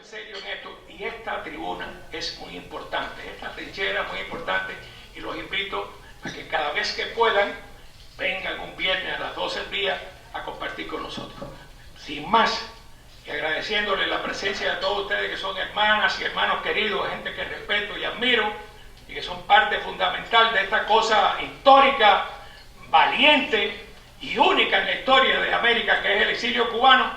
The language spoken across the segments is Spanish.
en serio en esto, y esta tribuna es muy importante, esta trinchera es muy importante, y los invito a que cada vez que puedan vengan un viernes a las 12 del día a compartir con nosotros. Sin más, y agradeciéndole la presencia de todos ustedes que son hermanas y hermanos queridos, gente que respeto y admiro, y que son parte fundamental de esta cosa histórica, valiente y única en la historia de América, que es el exilio cubano.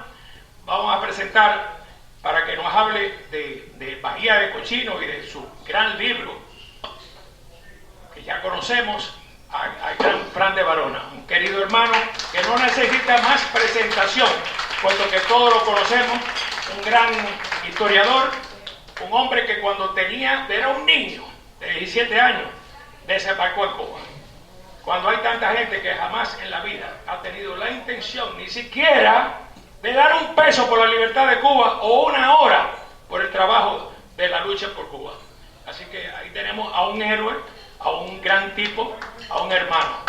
Vamos a presentar, para que nos hable de Bahía de Cochinos y de su gran libro, que ya conocemos, al gran Fran de Barona, un querido hermano que no necesita más presentación, puesto que todos lo conocemos, un gran historiador, un hombre que cuando era un niño de 17 años, desembarcó en Cuba. Cuando hay tanta gente que jamás en la vida ha tenido la intención ni siquiera de dar un peso por la libertad de Cuba o una hora por el trabajo de la lucha por Cuba. Así que ahí tenemos a un héroe, a un gran tipo, a un hermano.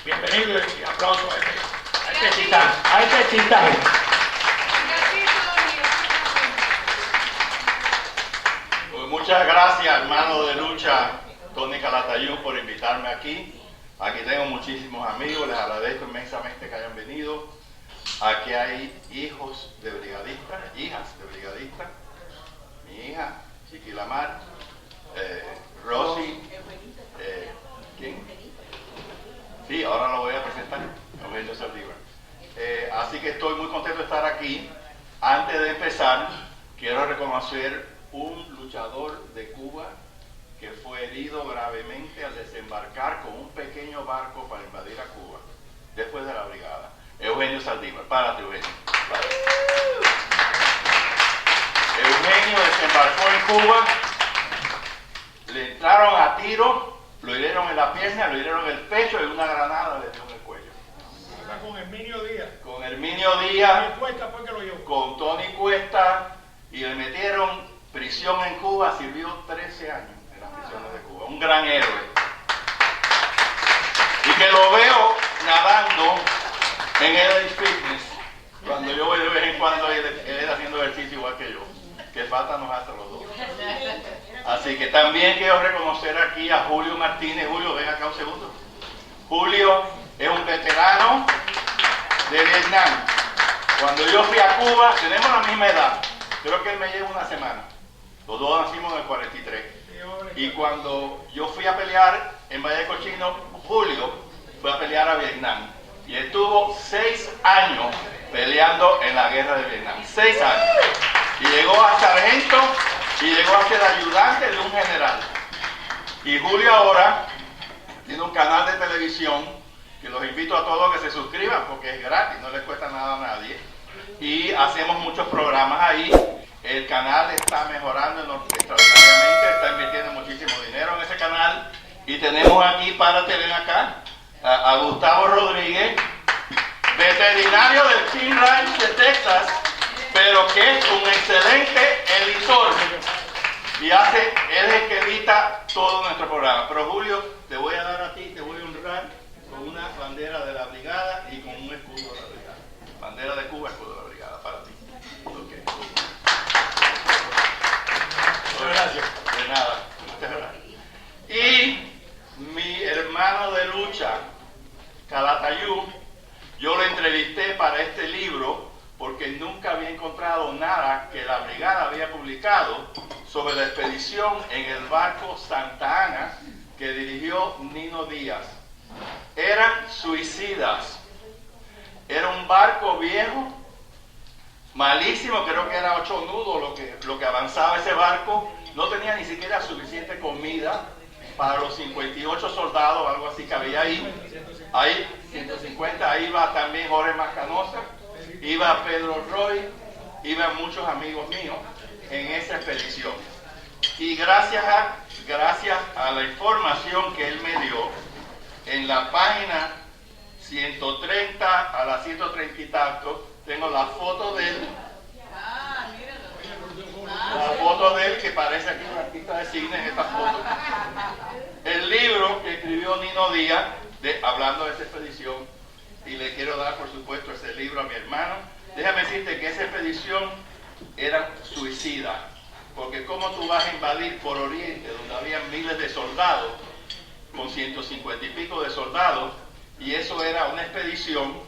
Bienvenido y aplauso a este titán. Pues muchas gracias, hermano de lucha Tony Calatayud, por invitarme aquí. Aquí tengo muchísimos amigos, les agradezco inmensamente que hayan venido. Aquí hay hijos de brigadistas, hijas de brigadistas. Mi hija, Chiquilamar, Rosy, ¿quién? Sí, ahora lo voy a presentar, Eugenio Saldívar. Así que estoy muy contento de estar aquí. Antes de empezar, quiero reconocer un luchador de Cuba que fue herido gravemente al desembarcar con un pequeño barco para invadir a Cuba, después de la brigada. Eugenio Saldívar. Párate, Eugenio. Párate. Eugenio desembarcó en Cuba, le entraron a tiro, lo hirieron en la pierna, lo hirieron en el pecho y una granada le dio en el cuello. Con Herminio Díaz. Con Herminio Díaz, Cuesta fue que lo llevó. con Tony Cuesta, y le metieron prisión en Cuba, sirvió 13 años en las prisiones de Cuba. Un gran héroe. Y que lo veo nadando en el fitness, cuando yo voy de vez en cuando él haciendo ejercicio igual que yo, que falta nos hace los dos. Así que también quiero reconocer aquí a Julio Martínez. Julio, ven acá un segundo. Julio es un veterano de Vietnam. Cuando yo fui a Cuba, tenemos la misma edad, creo que él me lleva una semana. Los dos nacimos en el 43. Y cuando yo fui a pelear en Bahía de Cochinos, Julio fue a pelear a Vietnam. Y estuvo 6 años peleando en la guerra de Vietnam. 6 años. Y llegó a sargento y llegó a ser ayudante de un general. Y Julio ahora tiene un canal de televisión que los invito a todos que se suscriban porque es gratis, no les cuesta nada a nadie. Y hacemos muchos programas ahí. El canal está mejorando extraordinariamente, está invirtiendo muchísimo dinero en ese canal. Y tenemos aquí, párate, ven acá, a Gustavo Rodríguez, veterinario del King Ranch de Texas, pero que es un excelente editor. Y él es el que edita todo nuestro programa. Pero Julio, te voy a dar a ti, te voy a honrar con una bandera de la brigada y con un escudo de la brigada. Bandera de Cuba, escudo de la brigada, para ti. Okay. Muchas gracias. De nada, muchas gracias. Y mi hermano de lucha, Calatayud, yo lo entrevisté para este libro porque nunca había encontrado nada que la brigada había publicado sobre la expedición en el barco Santa Ana que dirigió Nino Díaz. Eran suicidas. Era un barco viejo, malísimo, creo que era 8 nudos lo que avanzaba ese barco. No tenía ni siquiera suficiente comida para los 58 soldados, algo así que había ahí. Ahí, 150, ahí iba también Jorge Mascanosa, iba Pedro Roy, iban muchos amigos míos en esa expedición. Y gracias a la información que él me dio, en la página 130 a la 130 y tanto, tengo la foto de él. La foto de él que parece aquí un artista de cine en esta foto. El libro que escribió Nino Díaz, hablando de esa expedición, y le quiero dar por supuesto ese libro a mi hermano. Déjame decirte que esa expedición eran suicidas. Porque ¿cómo tú vas a invadir por Oriente, donde había miles de soldados, con 150 y pico de soldados, y eso era una expedición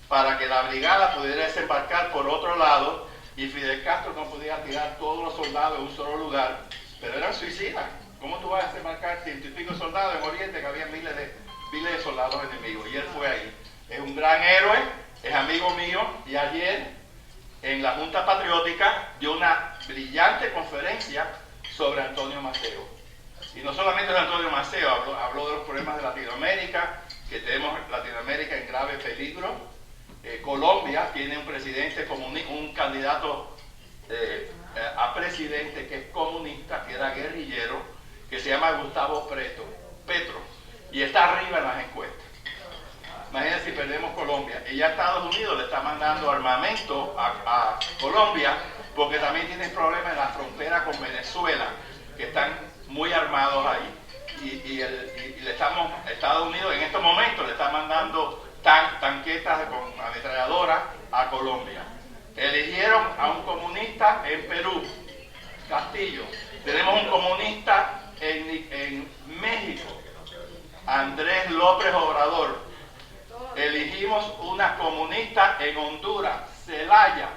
para que la brigada pudiera desembarcar por otro lado, y Fidel Castro no podía tirar todos los soldados en un solo lugar, pero eran suicidas. ¿Cómo tú vas a desembarcar 100 y pico soldados en Oriente, que había miles de soldados enemigos? Y él fue ahí. Es un gran héroe, es amigo mío, y ayer en la Junta Patriótica dio una brillante conferencia sobre Antonio Maceo. Y no solamente de Antonio Maceo, habló de los problemas de Latinoamérica, que tenemos Latinoamérica en grave peligro. Colombia tiene un presidente, un candidato a presidente que es comunista, que era guerrillero, que se llama Gustavo Petro, y está arriba en las encuestas. Imagínense si perdemos Colombia. Y ya Estados Unidos le está mandando armamento a Colombia, porque también tienen problemas en la frontera con Venezuela, que están muy armados ahí. Y Estados Unidos en estos momentos le está mandando tanquetas con ametralladoras a Colombia. Eligieron a un comunista en Perú, Castillo. Tenemos un comunista en México, Andrés López Obrador. Elegimos una comunista en Honduras, Zelaya,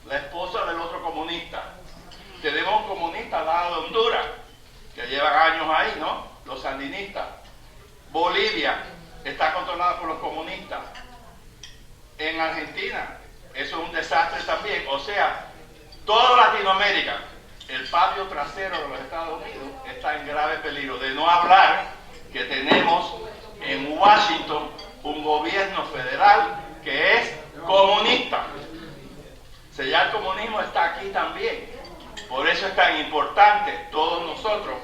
la esposa del otro comunista. Tenemos un comunista al lado de Honduras, que llevan años ahí, ¿no? Los sandinistas. Bolivia está controlada por los comunistas. En Argentina, eso es un desastre también. O sea, toda Latinoamérica, el patio trasero de los Estados Unidos, está en grave peligro. De no hablar que tenemos en Washington un gobierno federal que es comunista. O sea, ya el comunismo está aquí también. Por eso es tan importante todos nosotros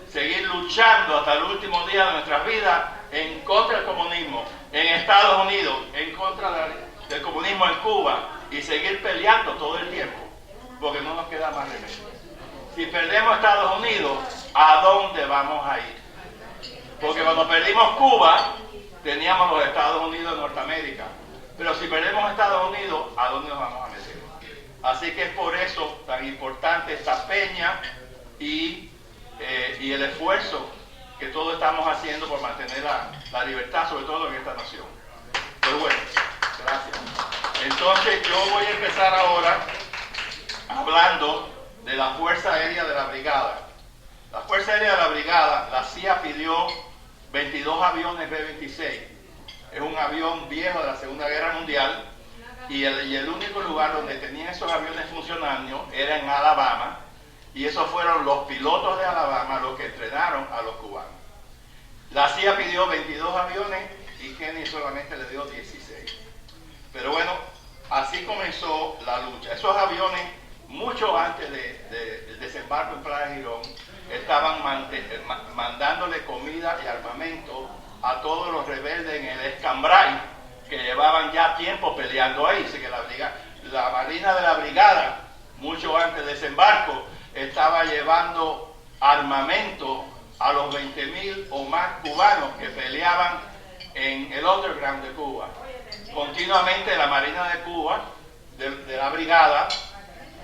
seguir luchando hasta el último día de nuestras vidas en contra del comunismo en Estados Unidos, en contra del comunismo en Cuba, y seguir peleando todo el tiempo, porque no nos queda más remedio. Si perdemos Estados Unidos, ¿a dónde vamos a ir? Porque cuando perdimos Cuba, teníamos los Estados Unidos de Norteamérica. Pero si perdemos Estados Unidos, ¿a dónde nos vamos a meter? Así que es por eso tan importante esta peña y el esfuerzo que todos estamos haciendo por mantener la libertad, sobre todo en esta nación. Pues bueno, gracias. Entonces yo voy a empezar ahora hablando de la Fuerza Aérea de la Brigada. La Fuerza Aérea de la Brigada, la CIA pidió 22 aviones B-26. Es un avión viejo de la Segunda Guerra Mundial, y el único lugar donde tenían esos aviones funcionando era en Alabama, y esos fueron los pilotos de Alabama los que entrenaron a los cubanos. La CIA pidió 22 aviones y Kennedy solamente le dio 16. Pero bueno, así comenzó la lucha. Esos aviones, mucho antes del desembarco en Playa Girón, estaban mandándole comida y armamento a todos los rebeldes en el Escambray, que llevaban ya tiempo peleando ahí. Así que la Marina de la Brigada, mucho antes del desembarco, estaba llevando armamento a los 20.000 o más cubanos que peleaban en el underground de Cuba. Continuamente la Marina de Cuba, de la Brigada,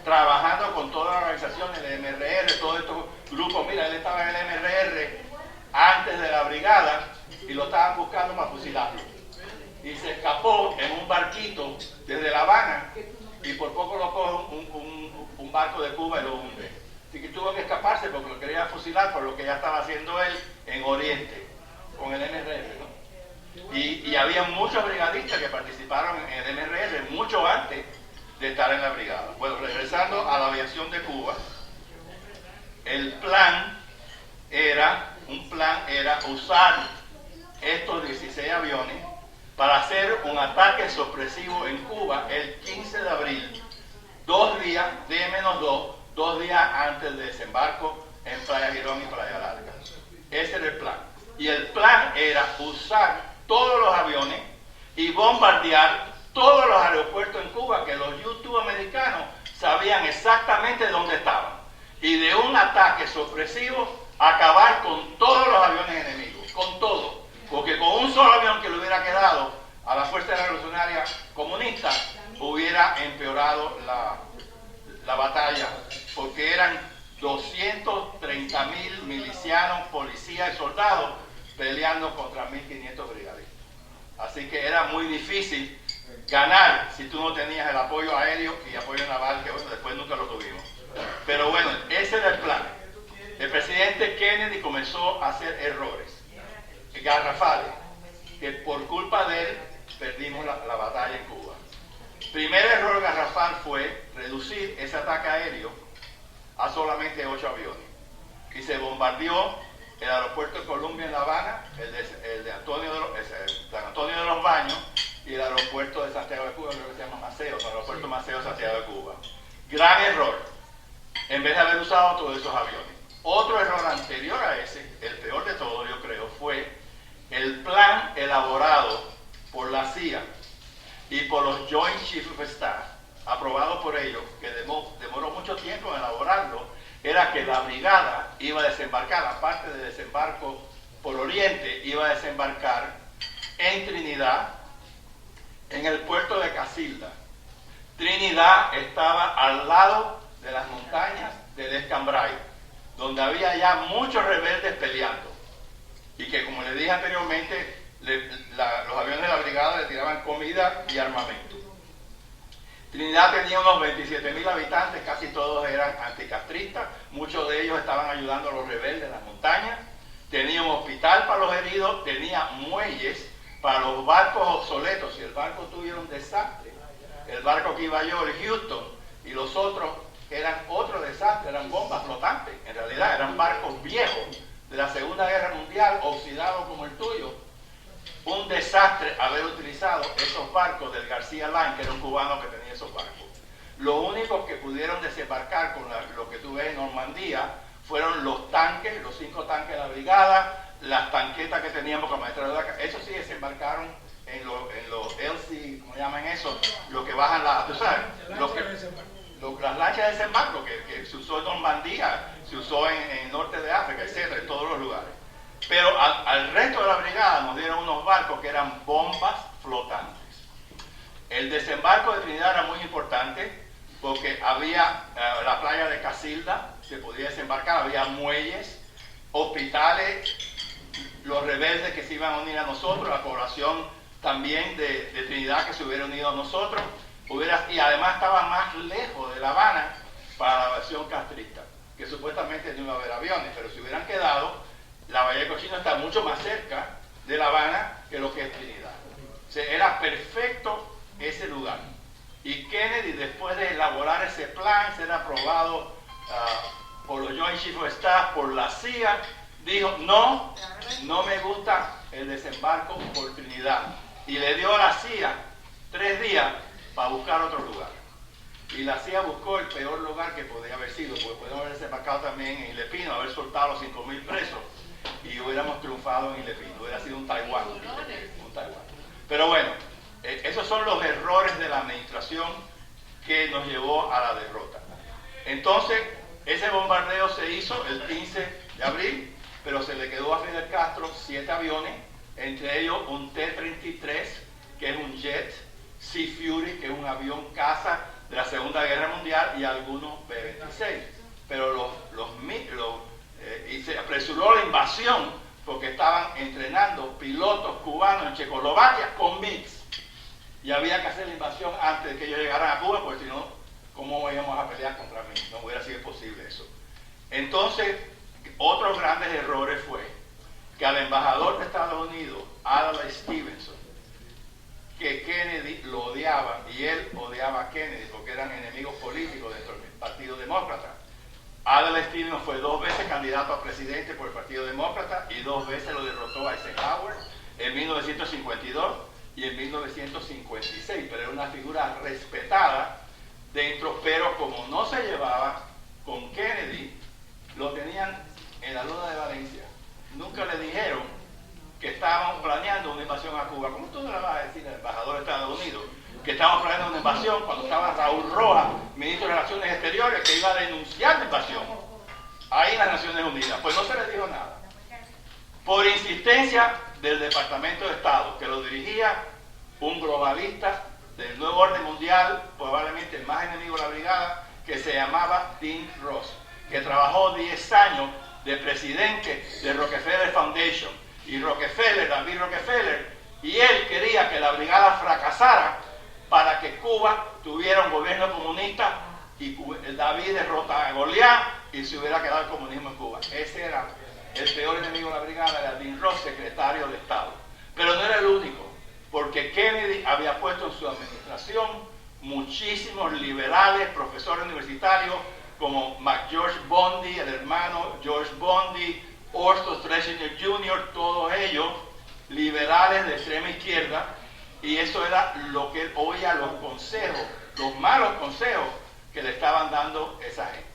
trabajando con todas las organizaciones, el MRR, todos estos grupos. Mira, él estaba en el MRR antes de la Brigada y lo estaban buscando para fusilarlo. Y se escapó en un barquito desde La Habana, y por poco lo coge un barco de Cuba y lo hunde. Así que tuvo que escaparse porque lo quería fusilar por lo que ya estaba haciendo él en Oriente, con el MRR, ¿no? Y había muchos brigadistas que participaron en el MRR mucho antes de estar en la brigada. Bueno, regresando a la aviación de Cuba, el plan era usar estos 16 aviones para hacer un ataque sorpresivo en Cuba el 15 de abril, 2 días, dos días antes del desembarco en Playa Girón y Playa Larga. Ese era el plan. Y el plan era usar todos los aviones y bombardear todos los aeropuertos en Cuba, que los U-2 americanos sabían exactamente dónde estaban. Y de un ataque sorpresivo, acabar con todos los aviones enemigos, con todo. Porque con un solo avión que le hubiera quedado a la Fuerza Revolucionaria Comunista, hubiera empeorado la batalla 230.000 milicianos, policías y soldados peleando contra 1.500 brigadistas. Así que era muy difícil ganar si tú no tenías el apoyo aéreo y apoyo naval, que bueno, después nunca lo tuvimos. Pero bueno, ese era el plan. El presidente Kennedy comenzó a hacer errores garrafales, que por culpa de él perdimos la batalla en Cuba. Primer error garrafal fue reducir ese ataque aéreo a solamente 8 aviones. Y se bombardeó el aeropuerto de Colombia en La Habana, el de San Antonio de los Baños, y el aeropuerto de Santiago de Cuba, creo que se llama Maceo, el aeropuerto Maceo Santiago de Cuba. Gran error, en vez de haber usado todos esos aviones. Otro error anterior a ese, el peor de todo yo creo, fue el plan elaborado por la CIA y por los Joint Chiefs of Staff, aprobado por ellos, que demoró mucho tiempo en elaborarlo, era que la brigada iba a desembarcar, aparte de desembarco por Oriente, iba a desembarcar en Trinidad, en el puerto de Casilda. Trinidad estaba al lado de las montañas del Escambray, donde había ya muchos rebeldes peleando. Y que, como les dije anteriormente, los aviones de la brigada le tiraban comida y armamento. Trinidad tenía unos 27.000 habitantes, casi todos eran anticastristas, muchos de ellos estaban ayudando a los rebeldes en las montañas. Tenía un hospital para los heridos, tenía muelles para los barcos obsoletos. Si el barco tuviera un desastre, el barco que iba yo, el Houston, y los otros eran otro desastre, eran bombas flotantes, en realidad eran barcos viejos de la Segunda Guerra Mundial, oxidados como el tuyo. Un desastre haber utilizado esos barcos del García Line, que era un cubano que tenía esos barcos. Los únicos que pudieron desembarcar con lo que tú ves en Normandía fueron los tanques, los 5 tanques de la brigada, las tanquetas que teníamos como ametralladoras. Esos sí desembarcaron en los LC, ¿cómo llaman eso? Lo que bajan las, tú sabes, las lanchas de desembarco que se usó en Normandía, se usó en el norte de África, etcétera, en todos los lugares. Pero al resto de la brigada nos dieron unos barcos que eran bombas flotantes. El desembarco de Trinidad era muy importante porque había la playa de Casilda, se podía desembarcar, había muelles, hospitales, los rebeldes que se iban a unir a nosotros, la población también de Trinidad que se hubiera unido a nosotros, y además estaba más lejos de La Habana para la versión castrista, que supuestamente no iba a haber aviones, pero si hubieran quedado, la Bahía de Cochino está mucho más cerca de La Habana que lo que es Trinidad. O sea, era perfecto ese lugar. Y Kennedy, después de elaborar ese plan, ser aprobado por los Joint Chiefs of Staff, por la CIA, dijo, no me gusta el desembarco por Trinidad. Y le dio a la CIA 3 días para buscar otro lugar. Y la CIA buscó el peor lugar que podía haber sido, porque podemos haber desembarcado también en Ilepino, haber soltado los 5.000 presos y hubiéramos triunfado en Ilepino, hubiera sido un Taiwán. Pero bueno, esos son los errores de la administración que nos llevó a la derrota. Entonces, ese bombardeo se hizo el 15 de abril, pero se le quedó a Fidel Castro 7 aviones, entre ellos un T-33, que es un jet, Sea Fury, que es un avión caza de la Segunda Guerra Mundial, y algunos B-26. Pero y se apresuró la invasión porque estaban entrenando pilotos cubanos en Checoslovaquia con MiGs. Y había que hacer la invasión antes de que ellos llegaran a Cuba, porque si no, ¿cómo íbamos a pelear contra MiGs? No hubiera sido posible eso. Entonces, otros grandes errores fue que al embajador de Estados Unidos, Adlai Stevenson, que Kennedy lo odiaba y él odiaba a Kennedy porque eran enemigos políticos dentro del Partido Demócrata. Adlai Stevenson fue 2 veces candidato a presidente por el Partido Demócrata y 2 veces lo derrotó a Eisenhower en 1952 y en 1956, pero era una figura respetada dentro, pero como no se llevaba con Kennedy, lo tenían en la luna de Valencia. Nunca le dijeron que estábamos planeando una invasión a Cuba. ¿Cómo tú no le vas a decir al embajador de Estados Unidos que estábamos planeando una invasión cuando estaba Raúl Rojas, ministro de Relaciones Exteriores, que iba a denunciar la invasión ahí en las Naciones Unidas? Pues no se le dijo nada. Por insistencia del Departamento de Estado, que lo dirigía un globalista del nuevo orden mundial, probablemente el más enemigo de la brigada, que se llamaba Dean Ross. que trabajó 10 años de presidente de Rockefeller Foundation. Y Rockefeller, David Rockefeller, y él quería que la brigada fracasara para que Cuba tuviera un gobierno comunista y David derrota a Goliat y se hubiera quedado el comunismo en Cuba. Ese era el peor enemigo de la brigada, era Dean Ross, secretario de Estado. Pero no era el único, porque Kennedy había puesto en su administración muchísimos liberales, profesores universitarios, como McGeorge Bundy, el hermano George Bundy, Orson Schlesinger Jr., todos ellos liberales de extrema izquierda, y eso era lo que él oía, los consejos, los malos consejos que le estaban dando esa gente.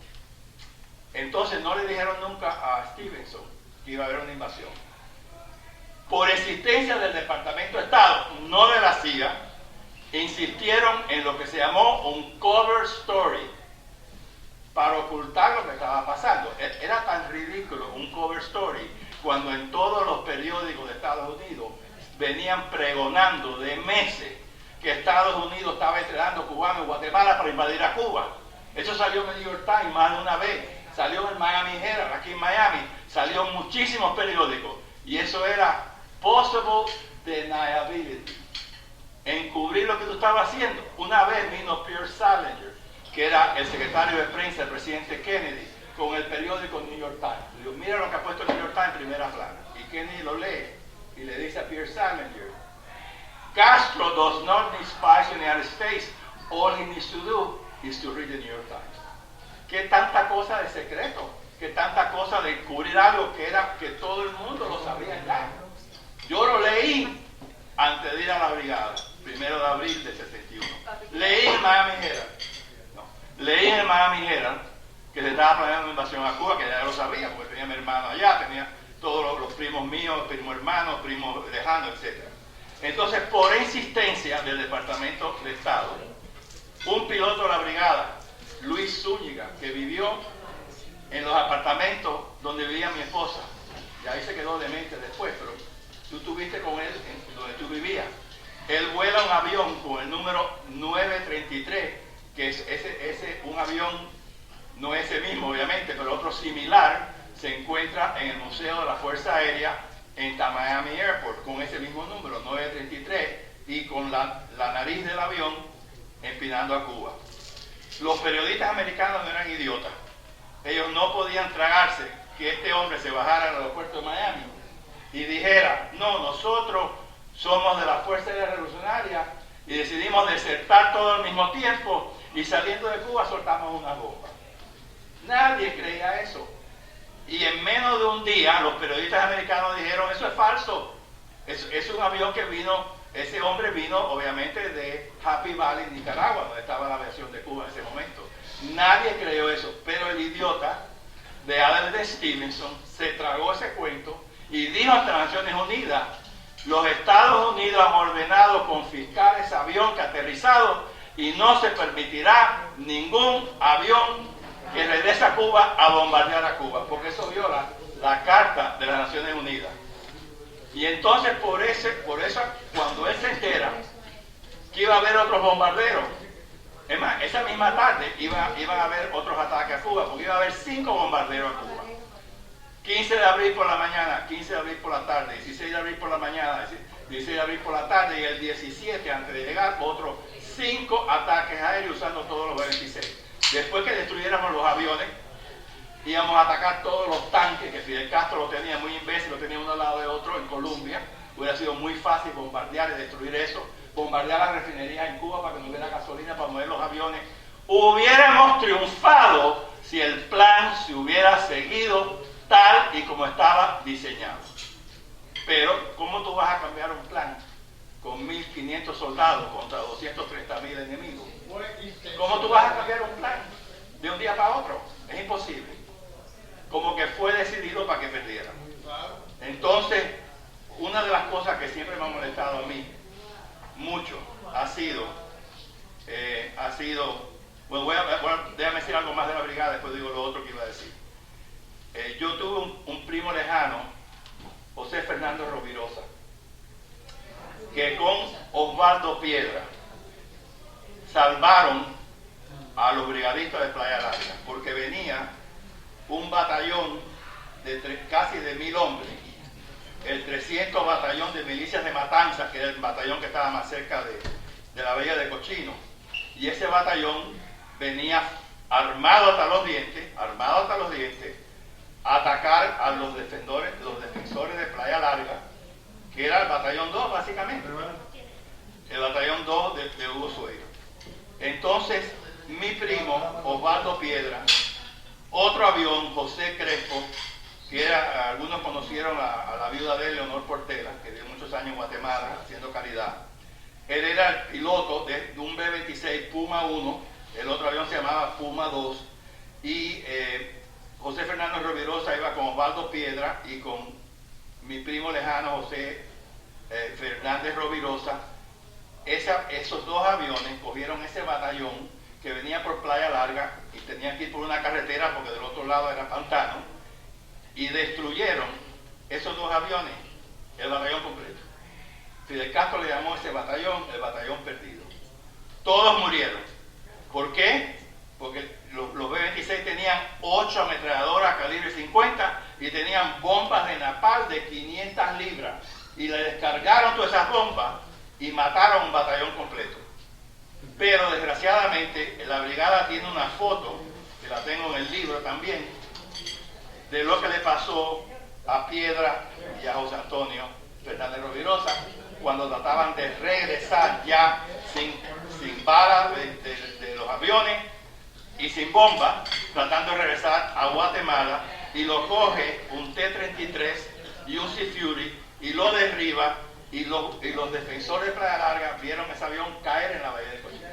Entonces no le dijeron nunca a Stevenson que iba a haber una invasión. Por existencia del Departamento de Estado, no de la CIA, insistieron en lo que se llamó un cover story para ocultar lo que estaba pasando. Era tan ridículo un cover story cuando en todos los periódicos de Estados Unidos venían pregonando de meses que Estados Unidos estaba entrenando cubanos en Guatemala para invadir a Cuba. Eso salió en el New York Times más de una vez, salió en el Miami Herald, aquí en Miami, salió en muchísimos periódicos, y eso era possible deniability, encubrir lo que tú estabas haciendo. Una vez vino Pierre Salinger, que era el secretario de prensa del presidente Kennedy, con el periódico New York Times. Le digo, mira lo que ha puesto el New York Times en primera plana. Y Kennedy lo lee y le dice a Pierre Salinger, Castro does not need spies in the United States. All he needs to do is to read the New York Times. ¿Qué tanta cosa de secreto? ¿Qué tanta cosa de cubrir algo que todo el mundo lo sabía ya? Yo lo leí antes de ir a la brigada, 1 de abril de 71. Leí en Miami Herald. Leí en el Miami Herald que se estaba planeando una invasión a Cuba, que ya lo sabía, porque tenía mi hermano allá, tenía todos los primos míos, primos hermanos, primos lejanos, etc. Entonces, por insistencia del Departamento de Estado, un piloto de la brigada, Luis Zúñiga, que vivió en los apartamentos donde vivía mi esposa, y ahí se quedó demente después, pero tú estuviste con él en donde tú vivías. Él vuela un avión con el número 933, que es un avión, no ese mismo obviamente, pero otro similar, se encuentra en el Museo de la Fuerza Aérea en Miami Airport, con ese mismo número, 933, y con la nariz del avión empinando a Cuba. Los periodistas americanos no eran idiotas. Ellos no podían tragarse que este hombre se bajara al aeropuerto de Miami y dijera, no, nosotros somos de la Fuerza Aérea Revolucionaria y decidimos desertar todo al mismo tiempo y saliendo de Cuba soltamos una bomba. Nadie creía eso. Y en menos de un día los periodistas americanos dijeron, eso es falso. Es un avión que vino, ese hombre vino obviamente de Happy Valley, Nicaragua, donde estaba la aviación de Cuba en ese momento. Nadie creyó eso, pero el idiota de Adams de Stevenson se tragó ese cuento y dijo ante las Naciones Unidas, los Estados Unidos han ordenado confiscar ese avión que ha aterrizado y no se permitirá ningún avión que regrese a Cuba a bombardear a Cuba, porque eso viola la Carta de las Naciones Unidas. Y entonces por eso, cuando él se entera que iba a haber otros bombarderos, es más, esa misma tarde iban a haber otros ataques a Cuba, porque iba a haber 5 bombarderos a Cuba. 15 de abril por la mañana, 15 de abril por la tarde, 16 de abril por la mañana, 16 de abril por la tarde, y el 17, antes de llegar, otros 5 ataques aéreos usando todos los 26. Después que destruyéramos los aviones, íbamos a atacar todos los tanques, que Fidel Castro lo tenía muy imbécil, lo tenía uno al lado de otro en Colombia. Hubiera sido muy fácil bombardear y destruir eso, bombardear las refinerías en Cuba para que no hubiera gasolina para mover los aviones. Hubiéramos triunfado si el plan se hubiera seguido tal y como estaba diseñado. Pero, ¿cómo tú vas a cambiar un plan con 1.500 soldados contra 230.000 enemigos? ¿Cómo tú vas a cambiar un plan de un día para otro? Es imposible. Como que fue decidido para que perdieran. Entonces, una de las cosas que siempre me ha molestado a mí mucho ha sido bueno, déjame decir algo más de la brigada, después digo lo otro que iba a decir. Yo tuve un primo lejano, José Fernando Rovirosa, que con Osvaldo Piedra salvaron a los brigadistas de Playa Larga, porque venía un batallón de casi de 1000 hombres, el 300 batallón de milicias de Matanzas, que era el batallón que estaba más cerca de la bahía de Cochino, y ese batallón venía armado hasta los dientes, a atacar a los defensores de Playa Larga, que era el batallón 2 básicamente, el batallón 2 de Hugo Sueiro. Entonces mi primo Osvaldo Piedra, otro avión, José Crespo, que era, algunos conocieron a la viuda de él, Leonor Portela, que vivió muchos años en Guatemala haciendo caridad. Él era el piloto de un B-26 Puma 1, el otro avión se llamaba Puma 2, y José Fernando Rovirosa iba con Osvaldo Piedra y con mi primo lejano José Fernández Rovirosa. Esos dos aviones cogieron ese batallón que venía por Playa Larga y tenían que ir por una carretera porque del otro lado era pantano, y destruyeron esos dos aviones, el batallón completo. Fidel Castro le llamó a ese batallón el batallón perdido. Todos murieron. ¿Por qué? Porque los B-26 tenían 8 ametralladoras calibre 50 y tenían bombas de napalm de 500 libras. Y le descargaron todas esas bombas y mataron un batallón completo. Pero desgraciadamente la brigada tiene una foto, que la tengo en el libro también, de lo que le pasó a Piedra y a José Antonio Fernández Rovirosa cuando trataban de regresar ya sin balas de los aviones y sin bombas, tratando de regresar a Guatemala, y lo coge un T-33 y un Sea Fury y lo derriba, y los defensores de Playa Larga vieron ese avión caer en la bahía de Cochino.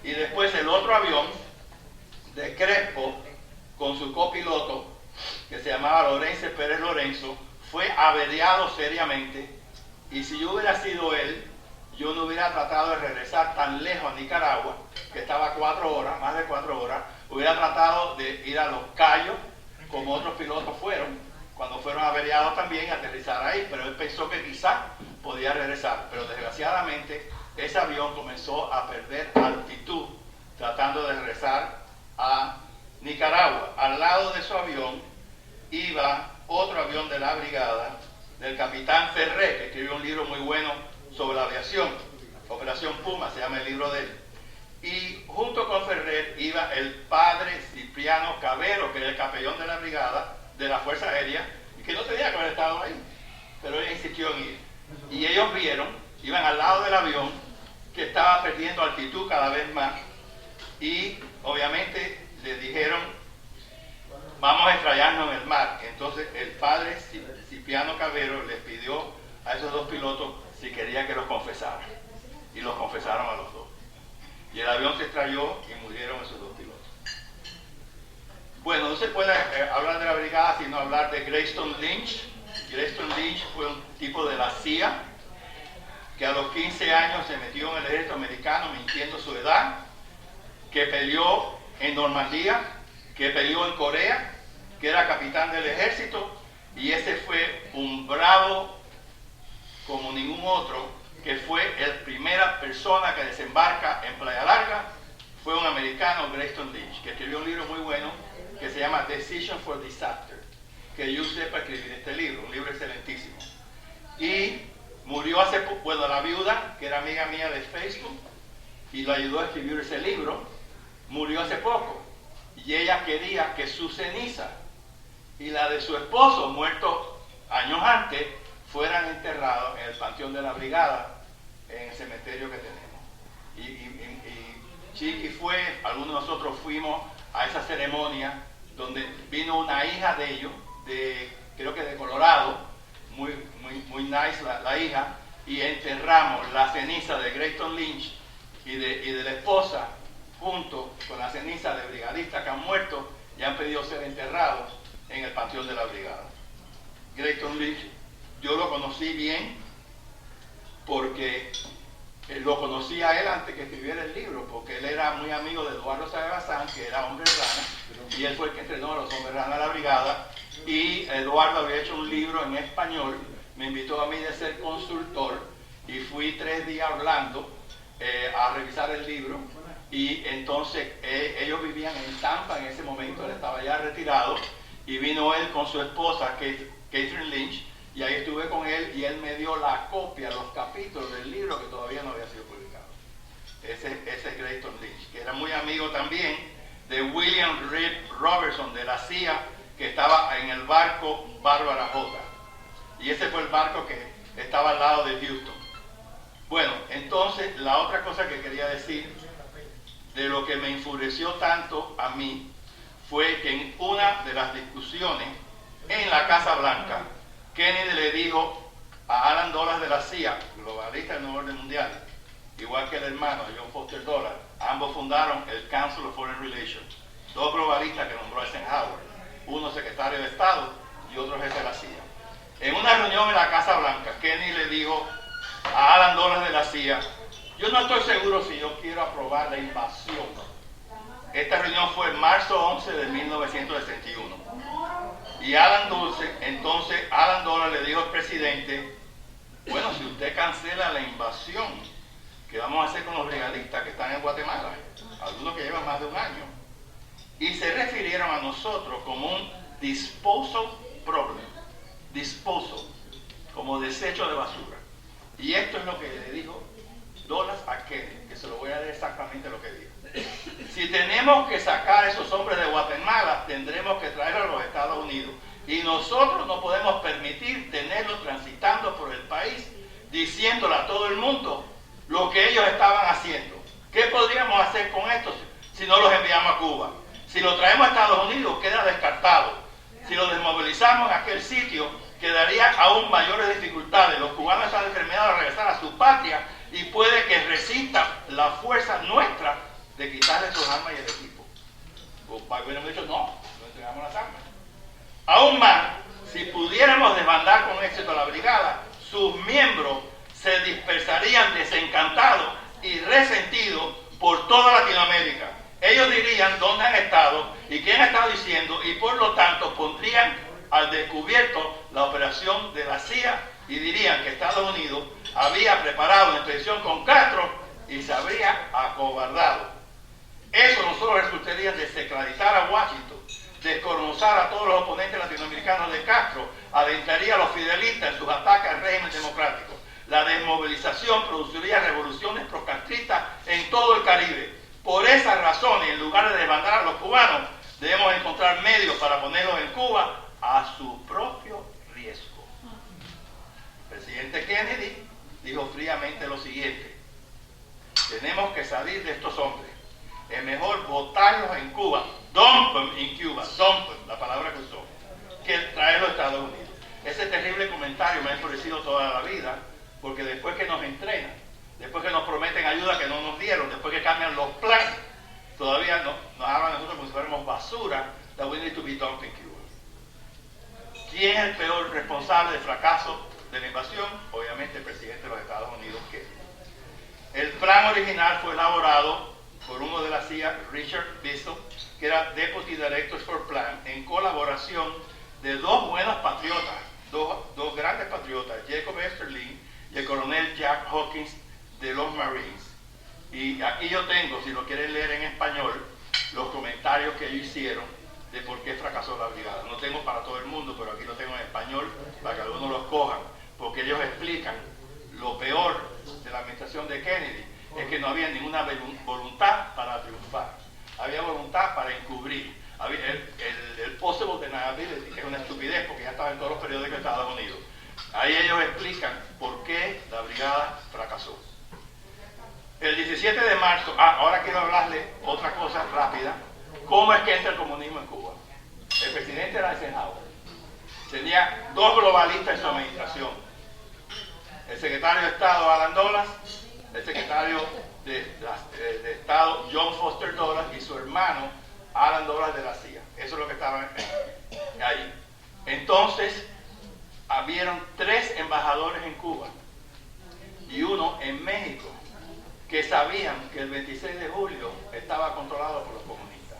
Y después el otro avión de Crespo con su copiloto, que se llamaba Lorenzo Pérez Lorenzo, fue averiado seriamente, y si yo hubiera sido él, yo no hubiera tratado de regresar tan lejos a Nicaragua, que estaba 4 horas, más de 4 horas. Hubiera tratado de ir a Los Cayos, como otros pilotos fueron, cuando fueron averiados también, aterrizar ahí, pero él pensó que quizás podía regresar. Pero desgraciadamente ese avión comenzó a perder altitud tratando de regresar a Nicaragua. Al lado de su avión iba otro avión de la brigada del capitán Ferré, que escribió un libro muy bueno sobre la aviación, Operación Puma, se llama el libro de él. Y junto con Ferrer iba el padre Cipriano Cabero, que era el capellán de la brigada de la Fuerza Aérea, y que no tenía que haber estado ahí, pero él insistió en ir. Y ellos vieron, iban al lado del avión, que estaba perdiendo altitud cada vez más, y obviamente le dijeron: vamos a estrellarnos en el mar. Entonces el padre Cipriano Cabero les pidió a esos dos pilotos si quería que los confesaran, y los confesaron a los dos, y el avión se estrelló y murieron esos dos pilotos. Bueno, no se puede hablar de la brigada sino hablar de Greyston Lynch. Greyston Lynch fue un tipo de la CIA que a los 15 años se metió en el ejército americano mintiendo su edad, que peleó en Normandía, que peleó en Corea, que era capitán del ejército, y ese fue un bravo como ningún otro, que fue la primera persona que desembarca en Playa Larga. Fue un americano, Greyston Lynch, que escribió un libro muy bueno que se llama Decision for Disaster, que yo usé para escribir este libro, un libro excelentísimo. Y murió hace poco, bueno, la viuda, que era amiga mía de Facebook, y lo ayudó a escribir ese libro, murió hace poco. Y ella quería que su ceniza y la de su esposo, muerto años antes, fueran enterrados en el panteón de la brigada, en el cementerio que tenemos. Y Chiqui fue, algunos de nosotros fuimos a esa ceremonia donde vino una hija de ellos, creo que de Colorado, muy nice la hija, y enterramos la ceniza de Greyston Lynch y de la esposa junto con la ceniza de brigadistas que han muerto y han pedido ser enterrados en el panteón de la brigada. Greyston Lynch, yo lo conocí bien porque lo conocí a él antes que escribiera el libro, porque él era muy amigo de Eduardo Saez Bazán, que era hombre rana, y él fue el que entrenó a los hombres rana a la brigada, y Eduardo había hecho un libro en español, me invitó a mí de ser consultor, y fui 3 días a Orlando a revisar el libro, y entonces ellos vivían en Tampa en ese momento, él estaba allá retirado, y vino él con su esposa, Catherine Lynch, y ahí estuve con él, y él me dio la copia, los capítulos del libro que todavía no había sido publicado. Ese es Grayson Lynch, que era muy amigo también de William Reed Robertson, de la CIA, que estaba en el barco Bárbara J. Y ese fue el barco que estaba al lado de Houston. Bueno, entonces, la otra cosa que quería decir, de lo que me enfureció tanto a mí, fue que en una de las discusiones en la Casa Blanca, Kennedy le dijo a Alan Dulles de la CIA, globalista del nuevo orden mundial, igual que el hermano John Foster Dulles, ambos fundaron el Council of Foreign Relations, dos globalistas que nombró Eisenhower, uno secretario de Estado y otro jefe de la CIA. En una reunión en la Casa Blanca, Kennedy le dijo a Alan Dulles de la CIA, yo no estoy seguro si yo quiero aprobar la invasión. Esta reunión fue en marzo 11 de 1961. Y Alan Dulles le dijo al presidente, bueno, si usted cancela la invasión, ¿qué vamos a hacer con los legalistas que están en Guatemala? Algunos que llevan más de un año. Y se refirieron a nosotros como un disposal problem. Disposal, como desecho de basura. Y esto es lo que le dijo Dulles a Kennedy, que se lo voy a leer exactamente lo que dijo. Si tenemos que sacar a esos hombres de Guatemala, tendremos que traerlos a los Estados Unidos. Y nosotros no podemos permitir tenerlos transitando por el país, diciéndole a todo el mundo lo que ellos estaban haciendo. ¿Qué podríamos hacer con estos si no los enviamos a Cuba? Si los traemos a Estados Unidos, queda descartado. Si los desmovilizamos en aquel sitio, quedaría aún mayores dificultades. Los cubanos están determinados a regresar a su patria y puede que resista la fuerza nuestra de quitarle sus armas y el equipo. Hubiéramos dicho, no entregamos las armas. Aún más, si pudiéramos desbandar con éxito a la brigada, sus miembros se dispersarían desencantados y resentidos por toda Latinoamérica. Ellos dirían dónde han estado y qué han estado diciendo, y por lo tanto pondrían al descubierto la operación de la CIA y dirían que Estados Unidos había preparado una expedición con Castro y se habría acobardado. Eso no solo resultaría en desacreditar a Washington, desconocer a todos los oponentes latinoamericanos de Castro, adentraría a los fidelistas en sus ataques al régimen democrático. La desmovilización produciría revoluciones procastristas en todo el Caribe. Por esas razones, en lugar de desbandar a los cubanos, debemos encontrar medios para ponerlos en Cuba a su propio riesgo. El presidente Kennedy dijo fríamente lo siguiente: tenemos que salir de estos hombres. Es mejor botarlos en Cuba, dump them in Cuba, dump them, la palabra que usó, que traerlos a Estados Unidos. Ese terrible comentario me ha enfurecido toda la vida, porque después que nos entrenan, después que nos prometen ayuda que no nos dieron, después que cambian los planes, todavía nos hablan a nosotros como si fuéramos basura, that we need to be dumped in Cuba. ¿Quién es el peor responsable del fracaso de la invasión? Obviamente el presidente de los Estados Unidos, Kennedy. El plan original fue elaborado por uno de la CIA, Richard Bissell, que era Deputy Director for Plan, en colaboración de dos buenos patriotas, dos grandes patriotas, Jacob Esterling y el coronel Jack Hawkins de los Marines. Y aquí yo tengo, si lo quieren leer en español, los comentarios que ellos hicieron de por qué fracasó la brigada. No tengo para todo el mundo, pero aquí lo tengo en español para que algunos los cojan, porque ellos explican lo peor de la administración de Kennedy es que no había ninguna voluntad para triunfar, había voluntad para encubrir. El possible deniability, que es una estupidez porque ya estaba en todos los periódicos de Estados Unidos. Ahí ellos explican por qué la brigada fracasó. El 17 de marzo, ahora quiero hablarle otra cosa rápida, cómo es que entra el comunismo en Cuba. El presidente era Eisenhower, tenía dos globalistas en su administración, el secretario de Estado Alan Dulles, el secretario de Estado John Foster Dulles y su hermano Alan Dulles de la CIA. Eso es lo que estaba ahí. Entonces, habieron 3 embajadores en Cuba y uno en México que sabían que el 26 de julio estaba controlado por los comunistas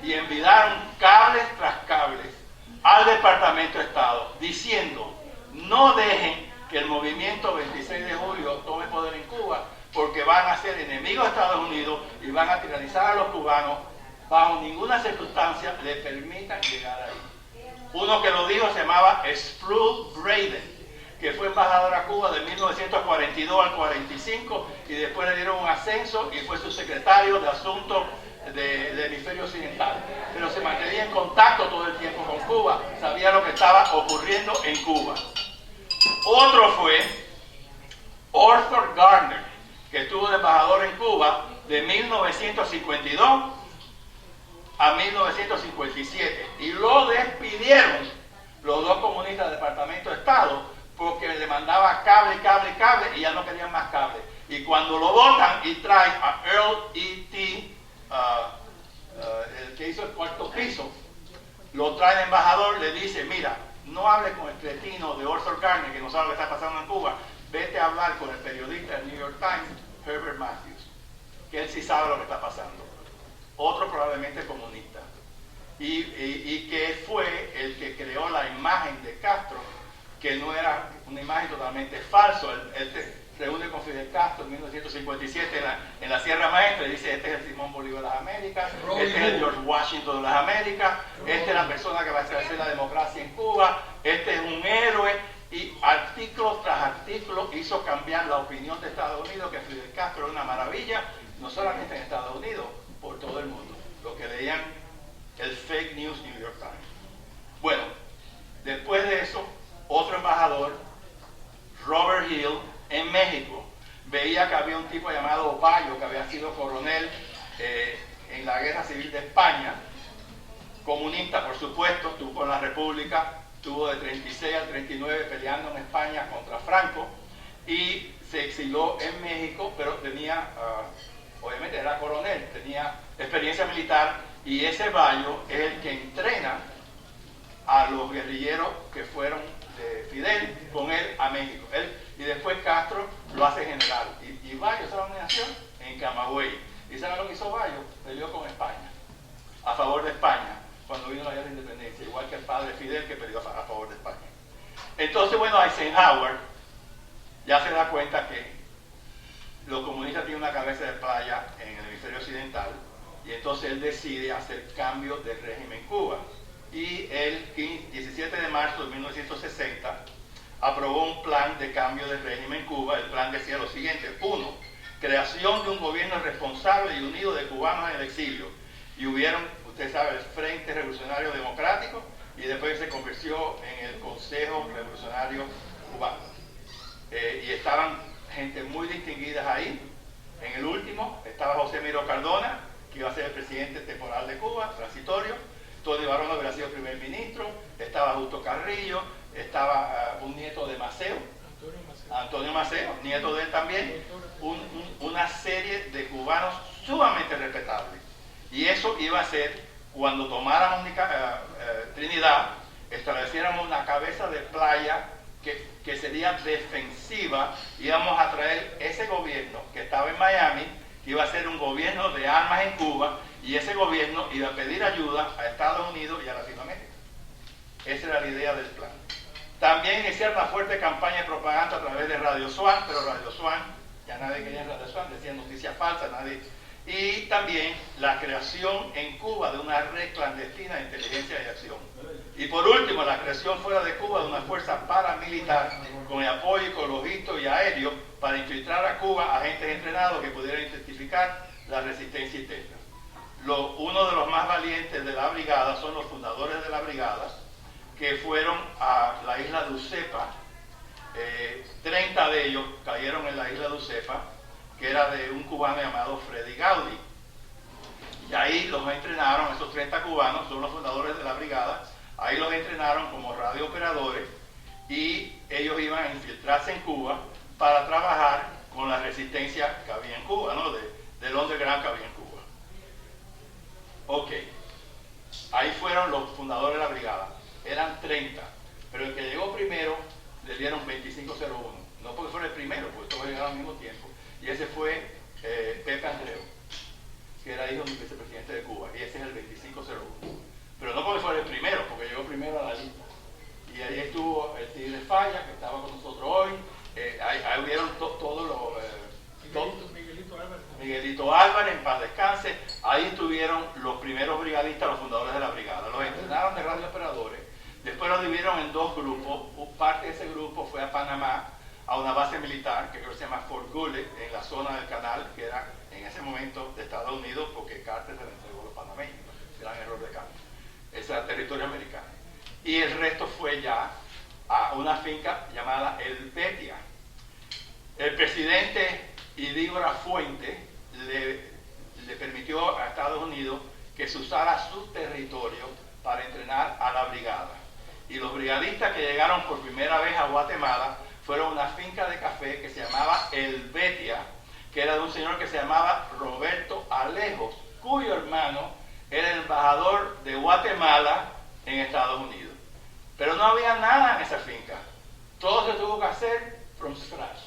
y enviaron cables tras cables al Departamento de Estado diciendo: no dejen que el movimiento 26 de julio tome poder en Cuba, porque van a ser enemigos de Estados Unidos y van a tiranizar a los cubanos bajo ninguna circunstancia le permitan llegar ahí. Uno que lo dijo se llamaba Sproul Braden, que fue embajador a Cuba de 1942 al 45 y después le dieron un ascenso y fue subsecretario de Asuntos del Hemisferio Occidental. Pero se mantenía en contacto todo el tiempo con Cuba, sabía lo que estaba ocurriendo en Cuba. Otro fue Arthur Gardner, que estuvo de embajador en Cuba de 1952 a 1957 y lo despidieron los dos comunistas del Departamento de Estado porque le mandaba cable y ya no querían más cable. Y cuando lo votan y traen a Earl E.T., el que hizo el cuarto piso, lo trae el embajador, le dice, mira, no hables con el cretino de Arthur Gardner que no sabe lo que está pasando en Cuba, vete a hablar con el periodista del New York Times, Herbert Matthews, que él sí sabe lo que está pasando. Otro probablemente comunista. Y que fue el que creó la imagen de Castro, que no era una imagen totalmente falsa. Él se reúne con Fidel Castro en 1957 en la Sierra Maestra y dice, este es el Simón Bolívar de las Américas, este es el George Washington de las Américas, esta es la persona que va a establecer la democracia en Cuba, este es un héroe, y artículo tras artículo hizo cambiar la opinión de Estados Unidos, que Fidel Castro era una maravilla, no solamente en Estados Unidos, por todo el mundo. Lo que leían el fake news New York Times. Bueno, después de eso, otro embajador, Robert Hill, en México, veía que había un tipo llamado Bayo, que había sido coronel en la Guerra Civil de España, comunista por supuesto, estuvo con la República, estuvo de 36 al 39 peleando en España contra Franco, y se exilió en México, pero tenía, obviamente era coronel, tenía experiencia militar, y ese Bayo es el que entrena a los guerrilleros que fueron de Fidel con él a México. Y después Castro lo hace general. Y Bayo, ¿sabe dónde nació? En Camagüey. ¿Y sabe lo que hizo Bayo? Peleó con España, a favor de España, cuando vino la guerra de independencia, igual que el padre Fidel, que peleó a favor de España. Entonces, bueno, Eisenhower ya se da cuenta que los comunistas tienen una cabeza de playa en el hemisferio occidental, y entonces él decide hacer cambios de régimen en Cuba. Y el 17 de marzo de 1960 aprobó un plan de cambio de régimen en Cuba. El plan decía lo siguiente: 1. Creación de un gobierno responsable y unido de cubanos en el exilio. Y hubieron, usted sabe, el Frente Revolucionario Democrático, y después se convirtió en el Consejo Revolucionario Cubano. Y estaban gente muy distinguida ahí. En el último estaba José Miró Cardona, que iba a ser el presidente temporal de Cuba, transitorio. Tony Barón hubiera sido primer ministro, estaba Justo Carrillo, estaba un nieto de Maceo, Antonio Maceo, nieto de él también, una serie de cubanos sumamente respetables. Y eso iba a ser, cuando tomáramos Trinidad, estableciéramos una cabeza de playa que sería defensiva, íbamos a traer ese gobierno que estaba en Miami, que iba a ser un gobierno de armas en Cuba, y ese gobierno iba a pedir ayuda a Estados Unidos y a Latinoamérica. Esa era la idea del plan. También iniciar una fuerte campaña de propaganda a través de Radio Swan, pero Radio Swan, ya nadie quería Radio Swan, decían noticias falsas, nadie. Y también la creación en Cuba de una red clandestina de inteligencia y acción. Y por último, la creación fuera de Cuba de una fuerza paramilitar con el apoyo ecológico y aéreo para infiltrar a Cuba agentes entrenados que pudieran identificar la resistencia interna. Uno de los más valientes de la brigada son los fundadores de la brigada, que fueron a la isla de Ucepa. 30 de ellos cayeron en la isla de Ucepa, que era de un cubano llamado Freddy Gaudí. Y ahí los entrenaron, esos 30 cubanos son los fundadores de la brigada, ahí los entrenaron como radiooperadores, y ellos iban a infiltrarse en Cuba para trabajar con la resistencia que había en Cuba, ¿no? del underground que había en Cuba. Ok, ahí fueron los fundadores de la brigada, eran 30, pero el que llegó primero le dieron 2501, no porque fuera el primero, porque todos llegaron al mismo tiempo, y ese fue Pepe Andreu, que era hijo del vicepresidente de Cuba, y ese es el 2501, pero no porque fuera el primero, porque llegó primero a la lista. Y ahí estuvo el Tigre Falla, que estaba con nosotros hoy, ahí hubieron todos los... Miguelito Álvarez, en paz descanse. ahí estuvieron los primeros brigadistas, los fundadores de la brigada. Los entrenaron de radiooperadores. Después los dividieron en dos grupos. Parte de ese grupo fue a Panamá, a una base militar que creo que se llama Fort Gullet, en la zona del canal, que era en ese momento de Estados Unidos, porque Carter se le entregó a los panameños. Gran error de cambio. Ese era territorio americano. Y el resto fue ya a una finca llamada El Betia. El presidente Idígora Fuente le permitió a Estados Unidos que se usara su territorio para entrenar a la brigada. Y los brigadistas que llegaron por primera vez a Guatemala fueron a una finca de café que se llamaba El Betia, que era de un señor que se llamaba Roberto Alejos, cuyo hermano era el embajador de Guatemala en Estados Unidos. Pero no había nada en esa finca. Todo se tuvo que hacer from scratch.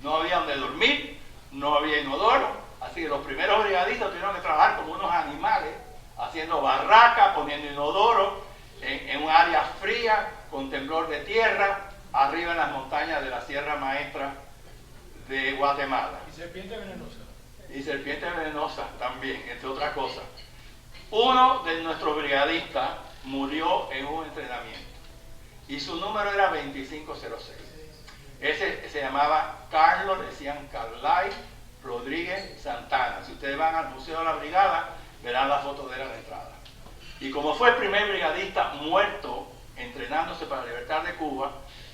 No había donde dormir, no había inodoro, así que los primeros brigadistas tuvieron que trabajar como unos animales, haciendo barracas, poniendo inodoro en un área fría, con temblor de tierra, arriba en las montañas de la Sierra Maestra de Guatemala. Y serpiente venenosa. Y serpiente venenosa también, entre otras cosas. Uno de nuestros brigadistas murió en un entrenamiento y su número era 2506. Ese se llamaba Carlos, decían Carlay Rodríguez Santana. Si ustedes van al Museo de la Brigada, verán la foto de él a la entrada. Y como fue el primer brigadista muerto entrenándose para la libertad de Cuba,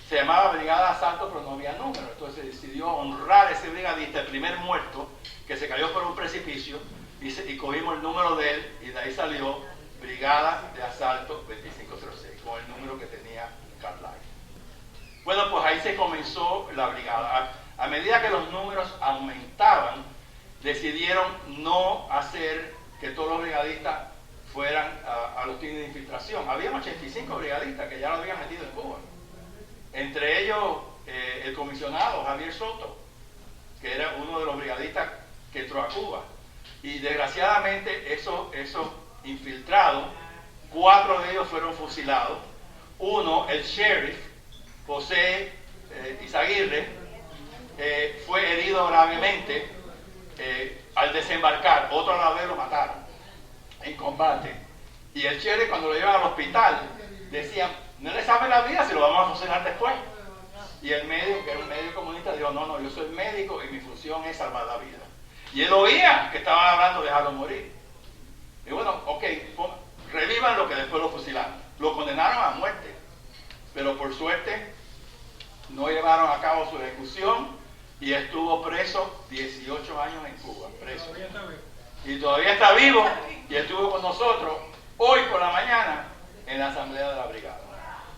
se llamaba Brigada de Asalto, pero no había número. Entonces se decidió honrar a ese brigadista, el primer muerto, que se cayó por un precipicio, y cogimos el número de él, y de ahí salió Brigada de Asalto 2506, con el número que tenía Carlay. Bueno, pues ahí se comenzó la brigada. A medida que los números aumentaban, decidieron no hacer que todos los brigadistas fueran a los tines de infiltración. Había 85 brigadistas que ya lo habían metido en Cuba. Entre ellos, el comisionado Javier Soto, que era uno de los brigadistas que entró a Cuba. Y desgraciadamente, esos infiltrados, 4 de ellos fueron fusilados. Uno, el sheriff, José Izaguirre, fue herido gravemente al desembarcar. Otro a la vez lo mataron en combate. Y el sheriff, cuando lo llevan al hospital, decían: no le sabe la vida si lo vamos a fusilar después. Y el médico, que era un médico comunista, dijo: no, yo soy médico y mi función es salvar la vida. Y él oía que estaban hablando de dejarlo morir. Y bueno, ok, revivan lo que después lo fusilaron. Lo condenaron a muerte. Pero por suerte no llevaron a cabo su ejecución y estuvo preso 18 años en Cuba. Preso. Y todavía está vivo y estuvo con nosotros hoy por la mañana en la asamblea de la brigada.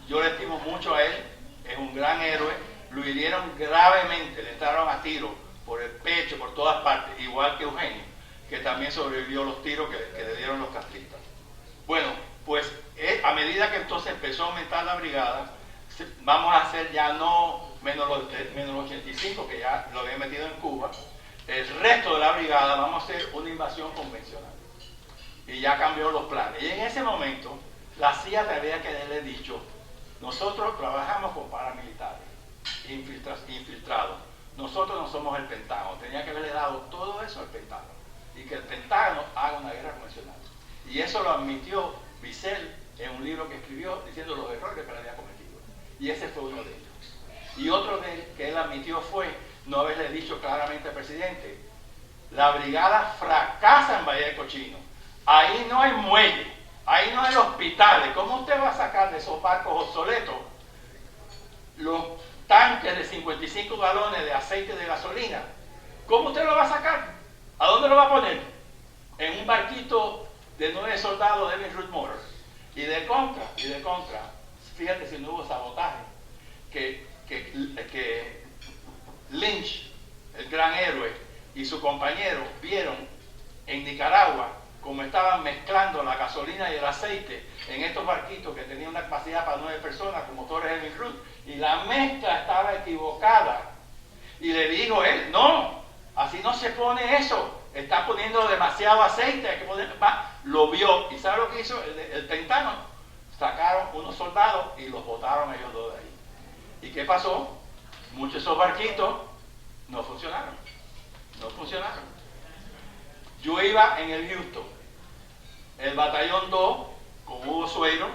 Yo le estimo mucho a él, es un gran héroe. Lo hirieron gravemente, le entraron a tiro por el pecho, por todas partes, igual que Eugenio, que también sobrevivió los tiros que le dieron los castristas. Bueno, pues a medida que entonces empezó a aumentar la brigada, vamos a hacer ya no menos los 85 que ya lo habían metido en Cuba, el resto de la brigada vamos a hacer una invasión convencional. Y ya cambió los planes. Y en ese momento, la CIA tendría que haberle dicho: nosotros trabajamos con paramilitares, infiltrados. Nosotros no somos el Pentágono. Tenía que haberle dado todo eso al Pentágono. Y que el Pentágono haga una guerra convencional. Y eso lo admitió Wiesel en un libro que escribió diciendo los errores que le había cometido. Y ese fue uno de ellos. Y otro que él admitió fue no haberle dicho claramente al presidente: la brigada fracasa en Valle de Cochino. Ahí no hay muelle, ahí no hay hospitales. ¿Cómo usted va a sacar de esos barcos obsoletos los tanques de 55 galones de aceite de gasolina? ¿Cómo usted lo va a sacar? ¿A dónde lo va a poner? En un barquito de 9 soldados de Evans Root Motors. Y de contra, fíjate si no hubo sabotaje, que Lynch, el gran héroe, y su compañero vieron en Nicaragua cómo estaban mezclando la gasolina y el aceite en estos barquitos que tenían una capacidad para 9 personas con motores Evans Root, y la mezcla estaba equivocada. Y le dijo él: no, así no se pone eso, está poniendo demasiado aceite, hay que poner más. Lo vio, y ¿sabe lo que hizo el Pentágono? Sacaron unos soldados y los botaron ellos dos de ahí. ¿Y qué pasó? Muchos de esos barquitos no funcionaron. Yo iba en el Houston, el batallón 2, con Hugo Sueiro,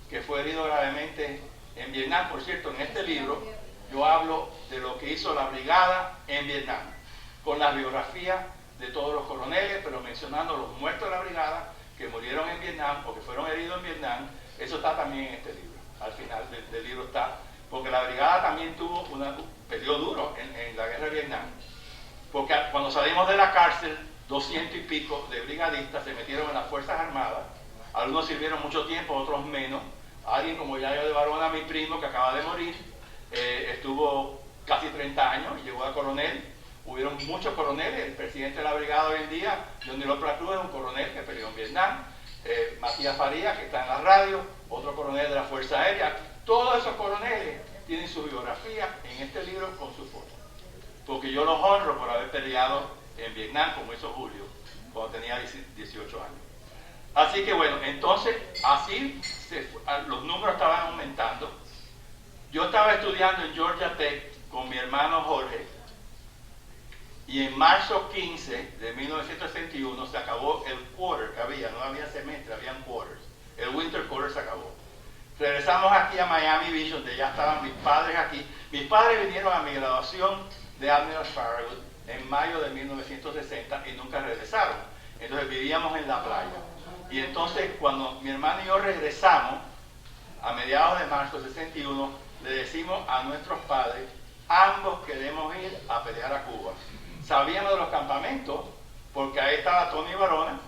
que fue herido gravemente en Vietnam. Por cierto, en este libro yo hablo de lo que hizo la brigada en Vietnam, con la biografía de todos los coroneles, pero mencionando los muertos de la brigada que murieron en Vietnam o que fueron heridos en Vietnam. Eso está también en este libro. Al final del libro está, porque la brigada también tuvo un periodo duro en la guerra de Vietnam. Porque cuando salimos de la cárcel, 200 y pico de brigadistas se metieron en las Fuerzas Armadas. Algunos sirvieron mucho tiempo, otros menos. Alguien como Yayo de Barona, mi primo, que acaba de morir, estuvo casi 30 años y llegó a coronel. Hubieron muchos coroneles. El presidente de la brigada hoy en día, Johnny López Cruz, es un coronel que peleó en Vietnam. Matías Farías, que está en la radio, otro coronel de la Fuerza Aérea. Todos esos coroneles tienen su biografía en este libro con su foto. Porque yo los honro por haber peleado en Vietnam, como hizo Julio, cuando tenía 18 años. Así que bueno, entonces así los números estaban aumentando. Yo estaba estudiando en Georgia Tech con mi hermano Jorge, y en marzo 15 de 1961 se acabó el quarter que había, no había semestre, habían quarters. El winter quarter se acabó. Regresamos aquí a Miami Beach, donde ya estaban mis padres aquí. Mis padres vinieron a mi graduación de Admiral Farragut en mayo de 1960 y nunca regresaron. Entonces vivíamos en la playa. Y entonces cuando mi hermano y yo regresamos, a mediados de marzo de 61, le decimos a nuestros padres, ambos queremos ir a pelear a Cuba. Sabíamos de los campamentos, porque ahí estaba Tony Barona,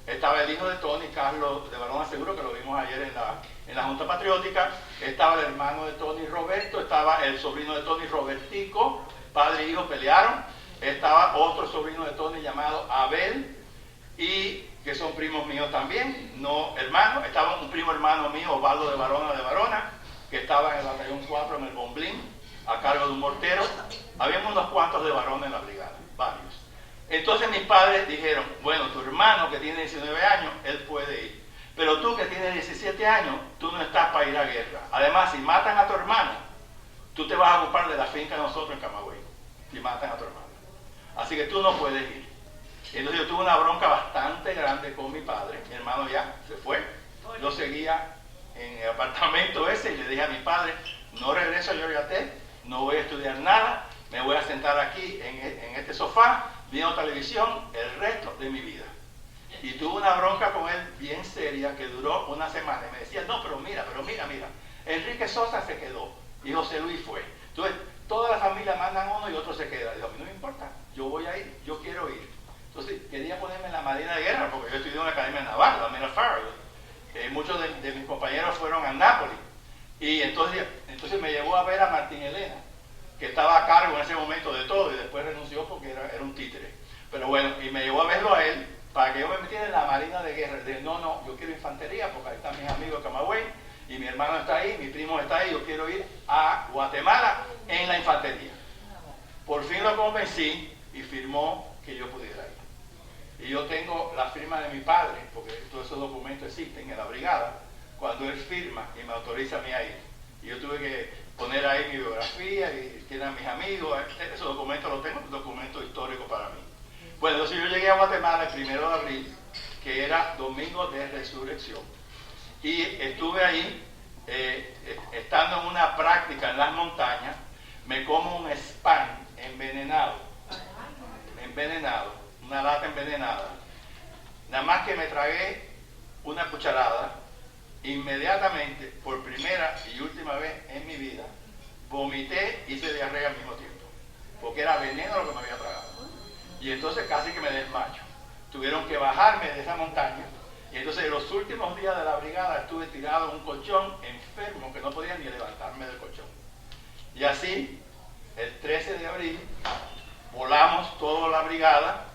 estaba el hijo de Tony, Carlos de Barona, seguro que lo vimos ayer en la Junta Patriótica, estaba el hermano de Tony, Roberto, estaba el sobrino de Tony, Robertico, padre e hijo pelearon, estaba otro sobrino de Tony llamado Abel, y que son primos míos también, no hermanos. Estaba un primo hermano mío, Osvaldo de Barona, que estaba en el batallón 4 en el Bomblín, a cargo de un mortero. Habíamos unos cuantos de Barona en la brigada, varios. Entonces mis padres dijeron, bueno, tu hermano que tiene 19 años, él puede ir. Pero tú que tienes 17 años, tú no estás para ir a guerra. Además, si matan a tu hermano, tú te vas a ocupar de la finca de nosotros en Camagüey, si matan a tu hermano. Así que tú no puedes ir. Entonces yo tuve una bronca bastante grande con mi padre. Mi hermano ya se fue. Yo seguía en el apartamento ese y le dije a mi padre, no regreso a Georgia Tech, no voy a estudiar nada, me voy a sentar aquí en este sofá, viendo televisión el resto de mi vida. Y tuve una bronca con él bien seria que duró una semana. Y me decía, no, pero mira, Enrique Sosa se quedó y José Luis fue. Entonces, toda la familia mandan uno y otro se queda. Digo, a mí no me importa, yo voy a ir, yo quiero ir. Entonces, quería ponerme en la marina de guerra, porque yo estudié en la Academia Naval, la Admiral Farragut. Muchos de mis compañeros fueron a Nápoles. Y entonces me llevó a ver a Martín Elena, que estaba a cargo en ese momento de todo, y después renunció porque era un títere. Pero bueno, y me llevó a verlo a él, para que yo me metiera en la marina de guerra. Le dije, no, yo quiero infantería, porque ahí están mis amigos de Camagüey, y mi hermano está ahí, mi primo está ahí, yo quiero ir a Guatemala en la infantería. Por fin lo convencí y firmó que yo pudiera ir. Y yo tengo la firma de mi padre, porque todos esos documentos existen en la brigada, cuando él firma y me autoriza a mí a ir. Y yo tuve que poner ahí mi biografía y quién eran mis amigos. Esos documentos los tengo, un documento histórico para mí. Bueno, entonces yo llegué a Guatemala el 1 de abril, que era domingo de resurrección. Y estuve ahí, estando en una práctica en las montañas, me como un spam envenenado, una lata envenenada. Nada más que me tragué una cucharada, inmediatamente, por primera y última vez en mi vida, vomité y hice diarrea al mismo tiempo, porque era veneno lo que me había tragado. Y entonces casi que me desmayo. Tuvieron que bajarme de esa montaña, y entonces en los últimos días de la brigada estuve tirado en un colchón, enfermo, que no podía ni levantarme del colchón. Y así, el 13 de abril, volamos toda la brigada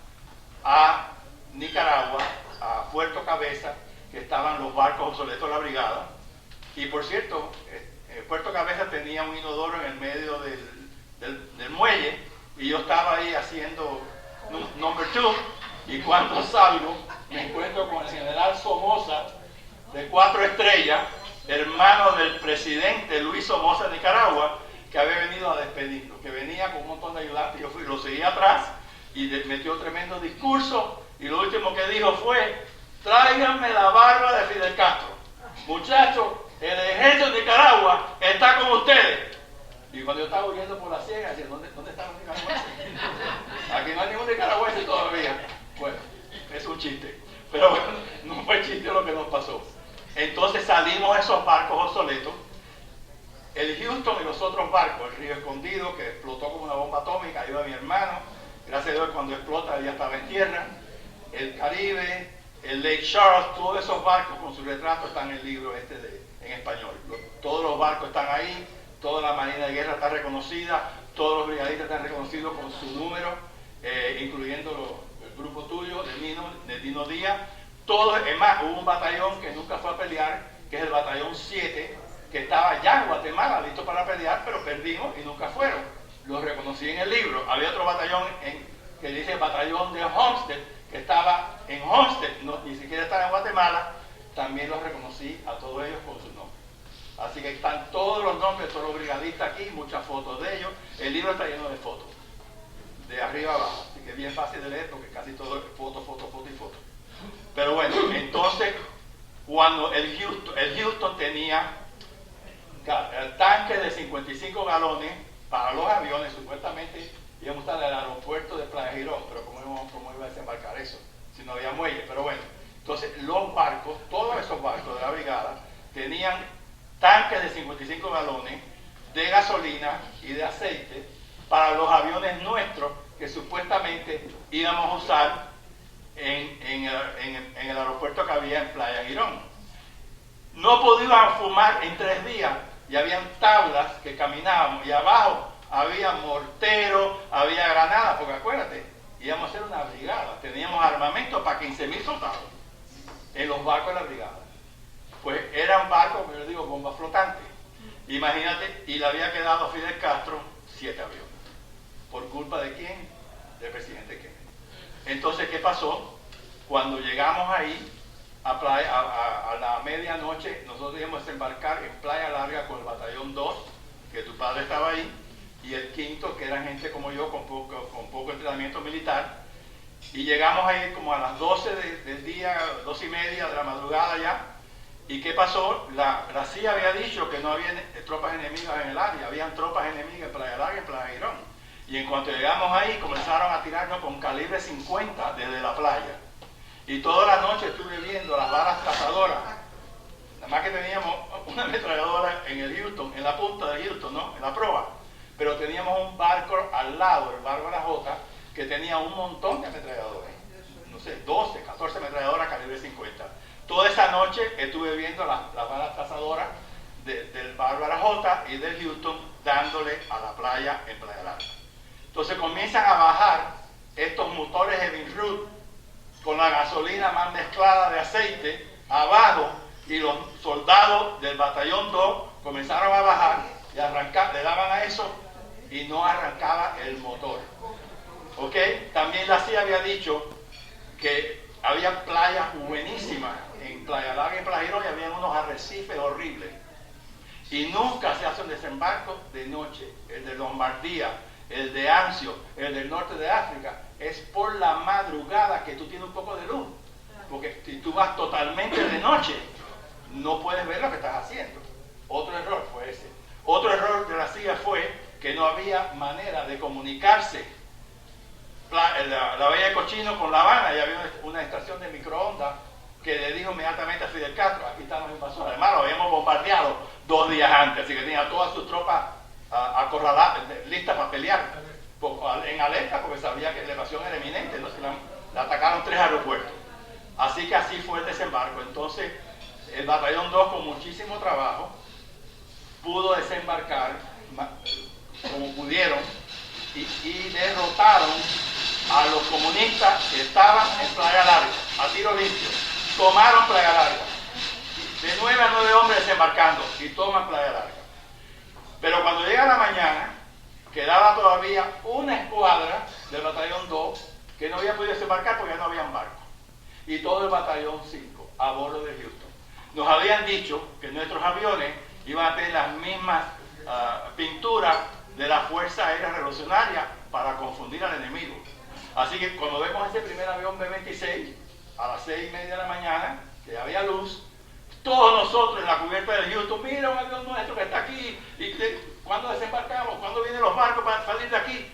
a Nicaragua, a Puerto Cabeza, que estaban los barcos obsoletos de la brigada. Y por cierto, Puerto Cabeza tenía un inodoro en el medio del muelle, y yo estaba ahí haciendo number 2, y cuando salgo me encuentro con el general Somoza, de 4 estrellas, hermano del presidente Luis Somoza de Nicaragua, que había venido a despedirlo, que venía con un montón de ayudantes. Yo lo seguí atrás, y metió tremendo discurso, y lo último que dijo fue: tráiganme la barba de Fidel Castro. Muchachos, el ejército de Nicaragua está con ustedes. Y cuando yo estaba huyendo por la ciega, decía: ¿dónde están los nicaragüenses? Aquí no hay ningún nicaragüense todavía. Bueno, es un chiste. Pero bueno, no fue chiste lo que nos pasó. Entonces salimos a esos barcos obsoletos. El Houston y los otros barcos, el Río Escondido, que explotó como una bomba atómica, iba mi hermano. Gracias a Dios, cuando explota ya estaba en tierra. El Caribe, el Lake Charles, todos esos barcos con su retrato están en el libro en español. Todos los barcos están ahí, toda la Marina de Guerra está reconocida, todos los brigadistas están reconocidos con su número, incluyendo el grupo tuyo, de Dino Díaz. Todos, es más, hubo un batallón que nunca fue a pelear, que es el batallón 7, que estaba ya en Guatemala, listo para pelear, pero perdimos y nunca fueron. Los reconocí en el libro. Había otro batallón que dice el batallón de Homestead, que estaba en Homestead, ni siquiera estaba en Guatemala. También los reconocí a todos ellos con sus nombres. Así que están todos los nombres de todos los brigadistas aquí, muchas fotos de ellos. El libro está lleno de fotos, de arriba a abajo, así que es bien fácil de leer porque casi todo es foto, foto, foto y foto. Pero bueno, entonces, cuando el Houston tenía tanques de 55 galones para los aviones, supuestamente íbamos a estar en el aeropuerto de Playa Girón, pero ¿cómo iba a desembarcar eso? Si no había muelle. Pero bueno, entonces los barcos, todos esos barcos de la brigada, tenían tanques de 55 galones de gasolina y de aceite para los aviones nuestros que supuestamente íbamos a usar en el aeropuerto que había en Playa Girón. No podían fumar en 3 días y habían tablas que caminábamos y abajo había mortero, había granadas, porque acuérdate, íbamos a hacer una brigada, teníamos armamento para 15,000 soldados en los barcos de la brigada. Pues eran barcos, como yo digo, bombas flotantes. Imagínate, y le había quedado a Fidel Castro 7 aviones. ¿Por culpa de quién? Del presidente Kennedy. Entonces, ¿qué pasó? Cuando llegamos ahí, a la medianoche, nosotros íbamos a desembarcar en Playa Larga con el batallón 2, que tu padre estaba ahí, y el 5º, que eran gente como yo, con poco entrenamiento militar. Y llegamos ahí como a las 12 del día, 2:30 de la madrugada ya. ¿Y qué pasó? La CIA había dicho que no había tropas enemigas en el área, habían tropas enemigas en Playa Larga y en Playa Girón. Y en cuanto llegamos ahí, comenzaron a tirarnos con calibre 50 desde la playa. Y toda la noche estuve viendo las balas cazadoras. Nada más que teníamos una ametralladora en el Houston, en la punta de Houston, ¿no? En la proa. Pero teníamos un barco al lado, el Bárbara J, que tenía un montón de ametralladoras. No sé, 12, 14 ametralladoras calibre 50. Toda esa noche estuve viendo las balas cazadoras del Bárbara J y del Houston dándole a la playa en Playa Larga. Entonces comienzan a bajar estos motores Evinrude con la gasolina más mezclada de aceite abajo, y los soldados del batallón 2 comenzaron a bajar y arrancar, le daban a eso y no arrancaba el motor. ¿Ok? También la CIA había dicho que había playas buenísimas en Playa Larga y Playa Girón, y había unos arrecifes horribles. Y nunca se hace un desembarco de noche. El de Lombardía, el de Anzio, el del norte de África, es por la madrugada que tú tienes un poco de luz. Porque si tú vas totalmente de noche, no puedes ver lo que estás haciendo. Otro error fue ese. Otro error de la CIA fue que no había manera de comunicarse la Bahía de Cochino con La Habana, y había una estación de microondas que le dijo inmediatamente a Fidel Castro: aquí están los invasores. Además, lo habíamos bombardeado 2 días antes, así que tenía todas sus tropas acorraladas, listas para pelear en alerta, porque sabía que la invasión era inminente. Entonces le atacaron 3 aeropuertos. Así que así fue el desembarco. Entonces el batallón 2, con muchísimo trabajo, pudo desembarcar como pudieron, y derrotaron a los comunistas que estaban en Playa Larga a tiro limpio. Tomaron Playa Larga, de 9 a 9 hombres desembarcando, y toman Playa Larga. Pero cuando llega la mañana, quedaba todavía una escuadra del batallón 2 que no había podido desembarcar porque ya no habían barco, y todo el batallón 5 a bordo de Houston. Nos habían dicho que nuestros aviones iban a tener las mismas pinturas de la Fuerza Aérea Revolucionaria para confundir al enemigo. Así que cuando vemos ese primer avión B-26 a las 6:30 de la mañana, que había luz, todos nosotros en la cubierta de Houston, mira un avión nuestro que está aquí, y ¿cuándo desembarcamos? ¿Cuándo vienen los barcos para salir de aquí?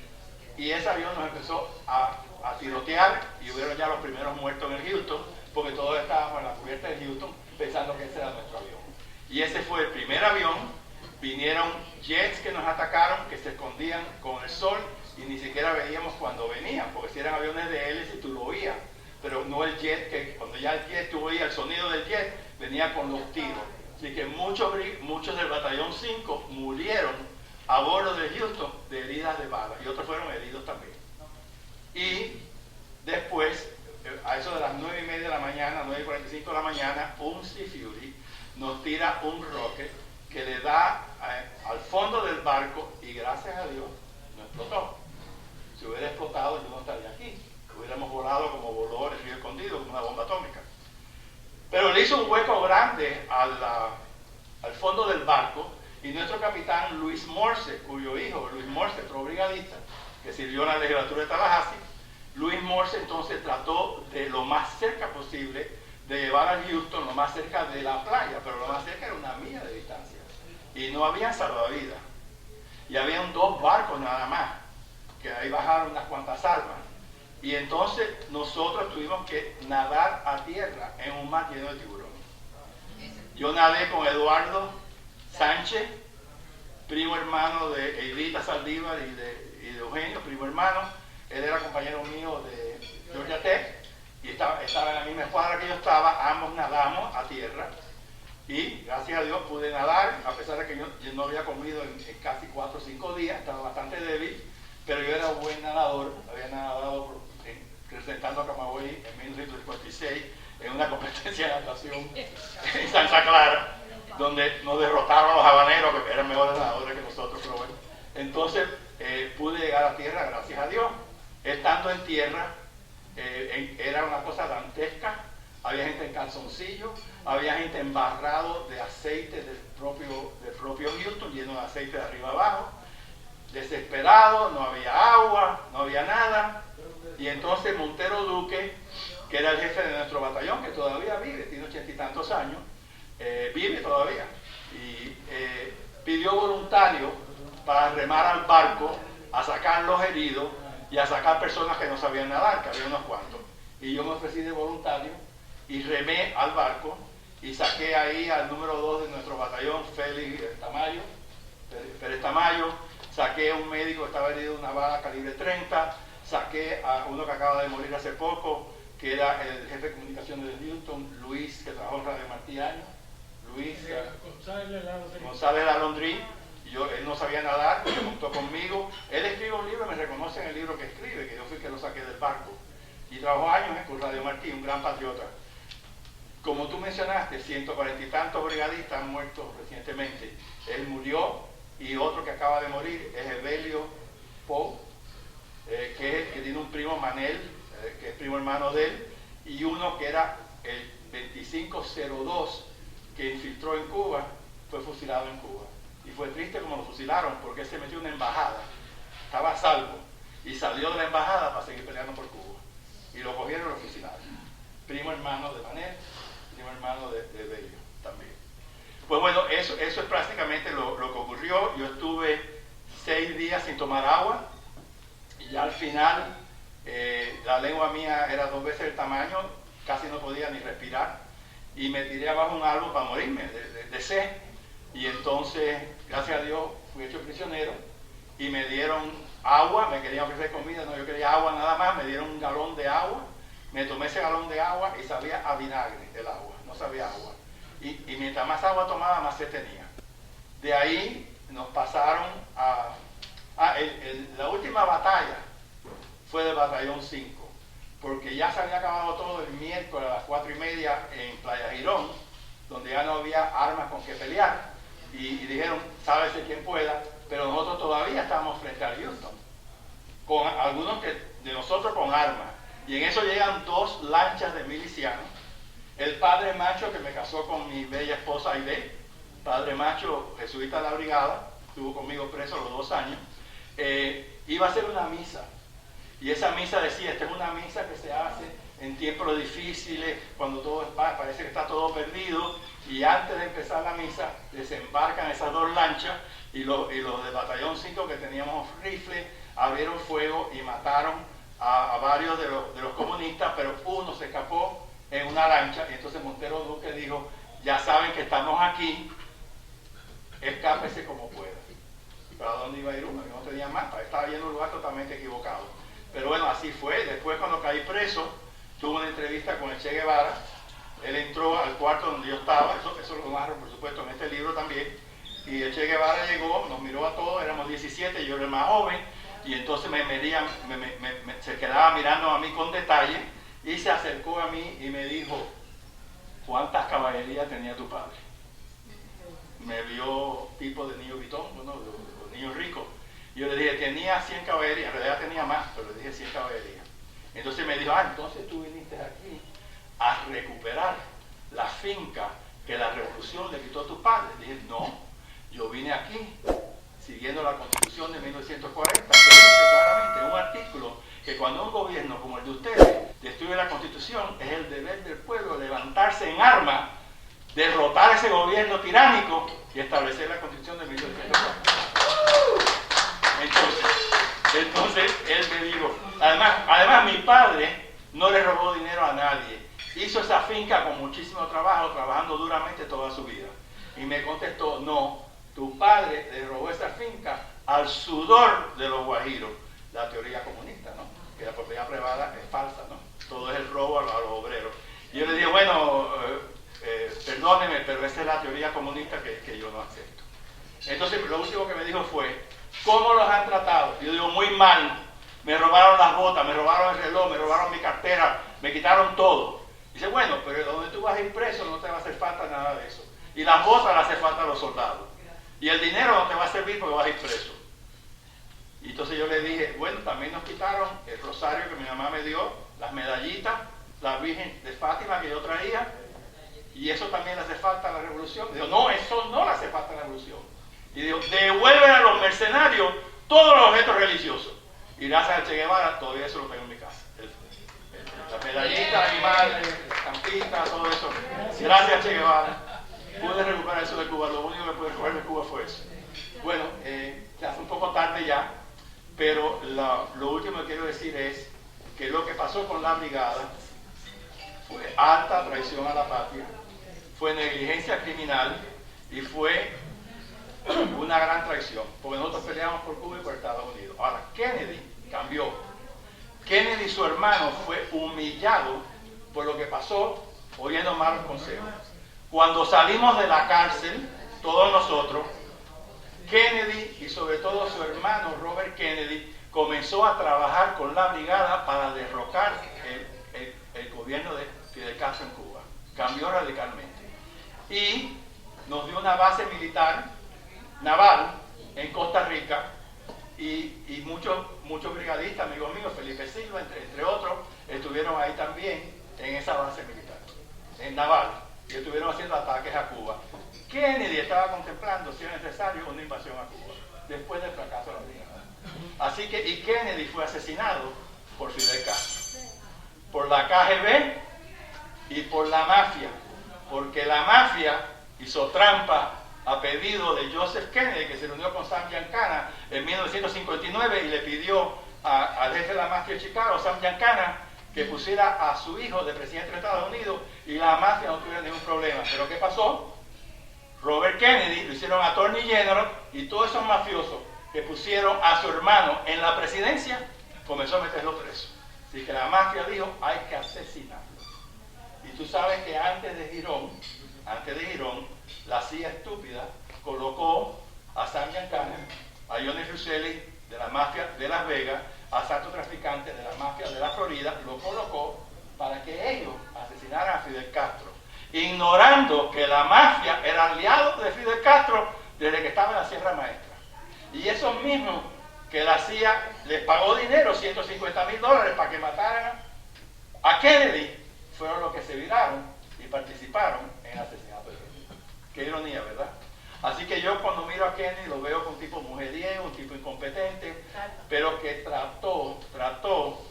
Y ese avión nos empezó a tirotear y hubieron ya los primeros muertos en el Houston, porque todos estábamos en la cubierta de Houston pensando que ese era nuestro avión. Y ese fue el primer avión. Vinieron jets que nos atacaron, que se escondían con el sol y ni siquiera veíamos cuando venían, porque si eran aviones de hélice tú lo oías, pero no el jet, que cuando ya el jet tú oías el sonido del jet, venía con los tiros. Así que muchos del batallón 5 murieron a bordo de Houston de heridas de bala y otros fueron heridos también. Y después, a eso de las 9:30 de la mañana, 9:45 de la mañana, un Sea Fury nos tira un rocket que le da al fondo del barco y gracias a Dios no explotó. Si hubiera explotado yo no estaría aquí. Hubiéramos volado como voló el Río Escondido, como una bomba atómica. Pero le hizo un hueco grande al fondo del barco y nuestro capitán Luis Morse, cuyo hijo, Luis Morse, otro brigadista, que sirvió en la legislatura de Tallahassee, Luis Morse entonces trató de lo más cerca posible de llevar a Houston lo más cerca de la playa, pero lo más cerca era una milla de distancia. Y no había salvavidas. Y habían 2 barcos nada más, que ahí bajaron unas cuantas almas. Y entonces nosotros tuvimos que nadar a tierra en un mar lleno de tiburones. Yo nadé con Eduardo Sánchez, primo hermano de Edita Saldívar y de Eugenio, primo hermano. Él era compañero mío de Georgia Tech y estaba en la misma escuadra que yo estaba. Ambos nadamos a tierra y gracias a Dios pude nadar, a pesar de que yo no había comido en casi 4 o 5 días, estaba bastante débil, pero yo era un buen nadador. Había nadado representando a Camagüey en 1956 en una competencia de natación en Santa Clara, donde nos derrotaron los habaneros, que eran mejores nadadores que nosotros, pero bueno. Entonces pude llegar a tierra, gracias a Dios. Estando en tierra, era una cosa dantesca. Había gente en calzoncillo, había gente embarrado de aceite del propio Houston, lleno de aceite de arriba abajo, desesperado, no había agua, no había nada. Y entonces Montero Duque, que era el jefe de nuestro batallón, que todavía vive, tiene 80 y tantos años, vive todavía, y pidió voluntarios para remar al barco, a sacar los heridos y a sacar personas que no sabían nadar, que había unos cuantos. Y yo me ofrecí de voluntario y remé al barco y saqué ahí al número 2 de nuestro batallón, Félix Tamayo, Pérez Tamayo, saqué a un médico que estaba herido de una bala calibre 30, saqué a uno que acaba de morir hace poco, que era el jefe de comunicaciones de Houston, Luis, que trabajó en Radio Martí años, Luis González Lalondrí. Él no sabía nadar, se montó conmigo. Él escribe un libro, me reconoce en el libro que escribe, que yo fui que lo saqué del barco. Y trabajó años con Radio Martí, un gran patriota. Como tú mencionaste, 140 y tantos brigadistas han muerto recientemente. Él murió y otro que acaba de morir es Evelio Poe, que tiene un primo, Manel, que es primo hermano de él, y uno que era el 2502 que infiltró en Cuba, fue fusilado en Cuba. Y fue triste como lo fusilaron, porque él se metió en una embajada, estaba a salvo, y salió de la embajada para seguir peleando por Cuba. Y lo cogieron y lo fusilaron. Primo hermano de Manel, primo hermano de Bello también. Pues bueno, eso es prácticamente lo que ocurrió. Yo estuve 6 días sin tomar agua, y ya al final la lengua mía era 2 veces el tamaño, casi no podía ni respirar, y me tiré abajo un árbol para morirme de sed. Y entonces, gracias a Dios, fui hecho prisionero y me dieron agua. Me querían ofrecer comida, no, yo quería agua nada más. Me dieron un galón de agua, me tomé ese galón de agua y sabía a vinagre el agua, no sabía agua. Y mientras más agua tomaba, más sed tenía. De ahí nos pasaron la última batalla fue del batallón 5, porque ya se había acabado todo el miércoles a las 4:30 en Playa Girón, donde ya no había armas con que pelear. Y dijeron, sálvese quien pueda, pero nosotros todavía estábamos frente a Houston, con algunos de nosotros con armas. Y en eso llegan 2 lanchas de milicianos. El padre Macho, que me casó con mi bella esposa Aide, padre Macho, jesuita de la brigada, estuvo conmigo preso los 2 años, iba a hacer una misa. Y esa misa decía, esta es una misa que se hace en tiempos difíciles, cuando todo parece que está todo perdido, y antes de empezar la misa desembarcan esas dos lanchas y los del batallón 5 que teníamos rifles abrieron fuego y mataron a varios de los comunistas, pero uno se escapó en una lancha, y entonces Montero Duque dijo, ya saben que estamos aquí, escápese como pueda. ¿Para dónde iba a ir uno? Yo no tenía mapa, estaba yendo a un lugar totalmente equivocado. Pero bueno, así fue. Después, cuando caí preso, tuve una entrevista con el Che Guevara. Él entró al cuarto donde yo estaba, eso lo narro por supuesto en este libro también, y el Che Guevara llegó, nos miró a todos, éramos 17, yo era el más joven, y entonces se quedaba mirando a mí con detalle, y se acercó a mí y me dijo, ¿cuántas caballerías tenía tu padre? Me vio tipo de niño vitón, bueno, los niños ricos. Yo le dije, tenía 100 caballerías, en realidad tenía más, pero le dije 100 caballerías. Entonces me dijo, entonces tú viniste aquí a recuperar la finca que la revolución le quitó a tu padre. Le dije, no, yo vine aquí siguiendo la Constitución de 1940, que dice claramente en un artículo que cuando un gobierno como el de ustedes destruye la Constitución, es el deber del pueblo levantarse en armas, derrotar a ese gobierno tiránico y establecer la Constitución de 1940. Entonces él me dijo, además mi padre no le robó dinero a nadie, hizo esa finca con muchísimo trabajo, trabajando duramente toda su vida. Y me contestó, no, tu padre le robó esa finca al sudor de los guajiros, la teoría comunista, ¿no? Que la propiedad privada es falsa, ¿no? Todo es el robo a los obreros. Y yo le dije, bueno, perdóneme, pero esa es la teoría comunista que yo no acepto. Entonces lo último que me dijo fue, ¿cómo los han tratado? Yo digo, muy mal. Me robaron las botas, me robaron el reloj, me robaron mi cartera, me quitaron todo. Dice, bueno, pero donde tú vas a ir preso no te va a hacer falta nada de eso. Y las botas le hace falta a los soldados. Y el dinero no te va a servir porque vas a ir preso. Y entonces yo le dije, bueno, también nos quitaron el rosario que mi mamá me dio, las medallitas, la Virgen de Fátima que yo traía, y eso también le hace falta a la revolución. Digo, no, eso no le hace falta a la revolución. Y digo, devuelven a los mercenarios todos los objetos religiosos. Y gracias a Che Guevara todavía eso lo tengo en mi casa. La medallita de mi madre, campita, todo eso. Gracias a Che Guevara pude recuperar eso de Cuba. Lo único que pude recoger de Cuba fue eso. Bueno, se hace un poco tarde ya, pero lo último que quiero decir es que lo que pasó con la brigada fue alta traición a la patria, fue negligencia criminal y fue una gran traición, porque nosotros peleamos por Cuba y por Estados Unidos. Ahora, Kennedy cambió. Kennedy, su hermano, fue humillado por lo que pasó oyendo malos consejos. Cuando salimos de la cárcel, todos nosotros, Kennedy y sobre todo su hermano Robert Kennedy comenzó a trabajar con la brigada para derrocar el gobierno de Fidel Castro en Cuba. Cambió radicalmente. Y nos dio una base militar naval en Costa Rica y muchos brigadistas, amigos míos, Felipe Silva, entre otros, estuvieron ahí también en esa base militar, en naval, y estuvieron haciendo ataques a Cuba. Kennedy estaba contemplando, si era necesario, una invasión a Cuba, después del fracaso de la brigada. Así que, y Kennedy fue asesinado por Fidel Castro, por la KGB y por la mafia, porque la mafia hizo trampa a pedido de Joseph Kennedy, que se reunió con Sam Giancana en 1959 y le pidió al jefe de la mafia de Chicago, Sam Giancana, que pusiera a su hijo de presidente de Estados Unidos y la mafia no tuviera ningún problema. Pero ¿qué pasó? Robert Kennedy lo hicieron attorney general y todos esos mafiosos que pusieron a su hermano en la presidencia comenzó a meterlo preso. Así que la mafia dijo, hay que asesinarlo. Y tú sabes que antes de Girón, la CIA estúpida colocó a Sam Giancana, a Johnny Ruselli de la mafia de Las Vegas, a Santo Traficante de la mafia de la Florida, lo colocó para que ellos asesinaran a Fidel Castro, ignorando que la mafia era aliado de Fidel Castro desde que estaba en la Sierra Maestra. Y esos mismos que la CIA les pagó dinero, $150,000 para que mataran a Kennedy, fueron los que se viraron y participaron en el asesinato de Kennedy. Qué ironía, ¿verdad? Así que yo cuando miro a Kennedy lo veo como un tipo mujeriego, un tipo incompetente, pero que trató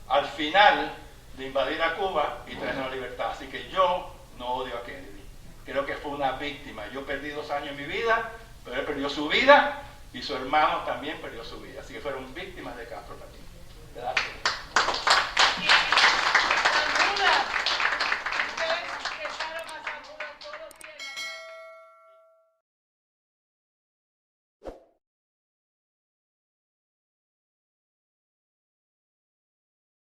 al final de invadir a Cuba y traer la libertad. Así que yo no odio a Kennedy. Creo que fue una víctima. Yo perdí 2 años en mi vida, pero él perdió su vida y su hermano también perdió su vida. Así que fueron víctimas de Castro.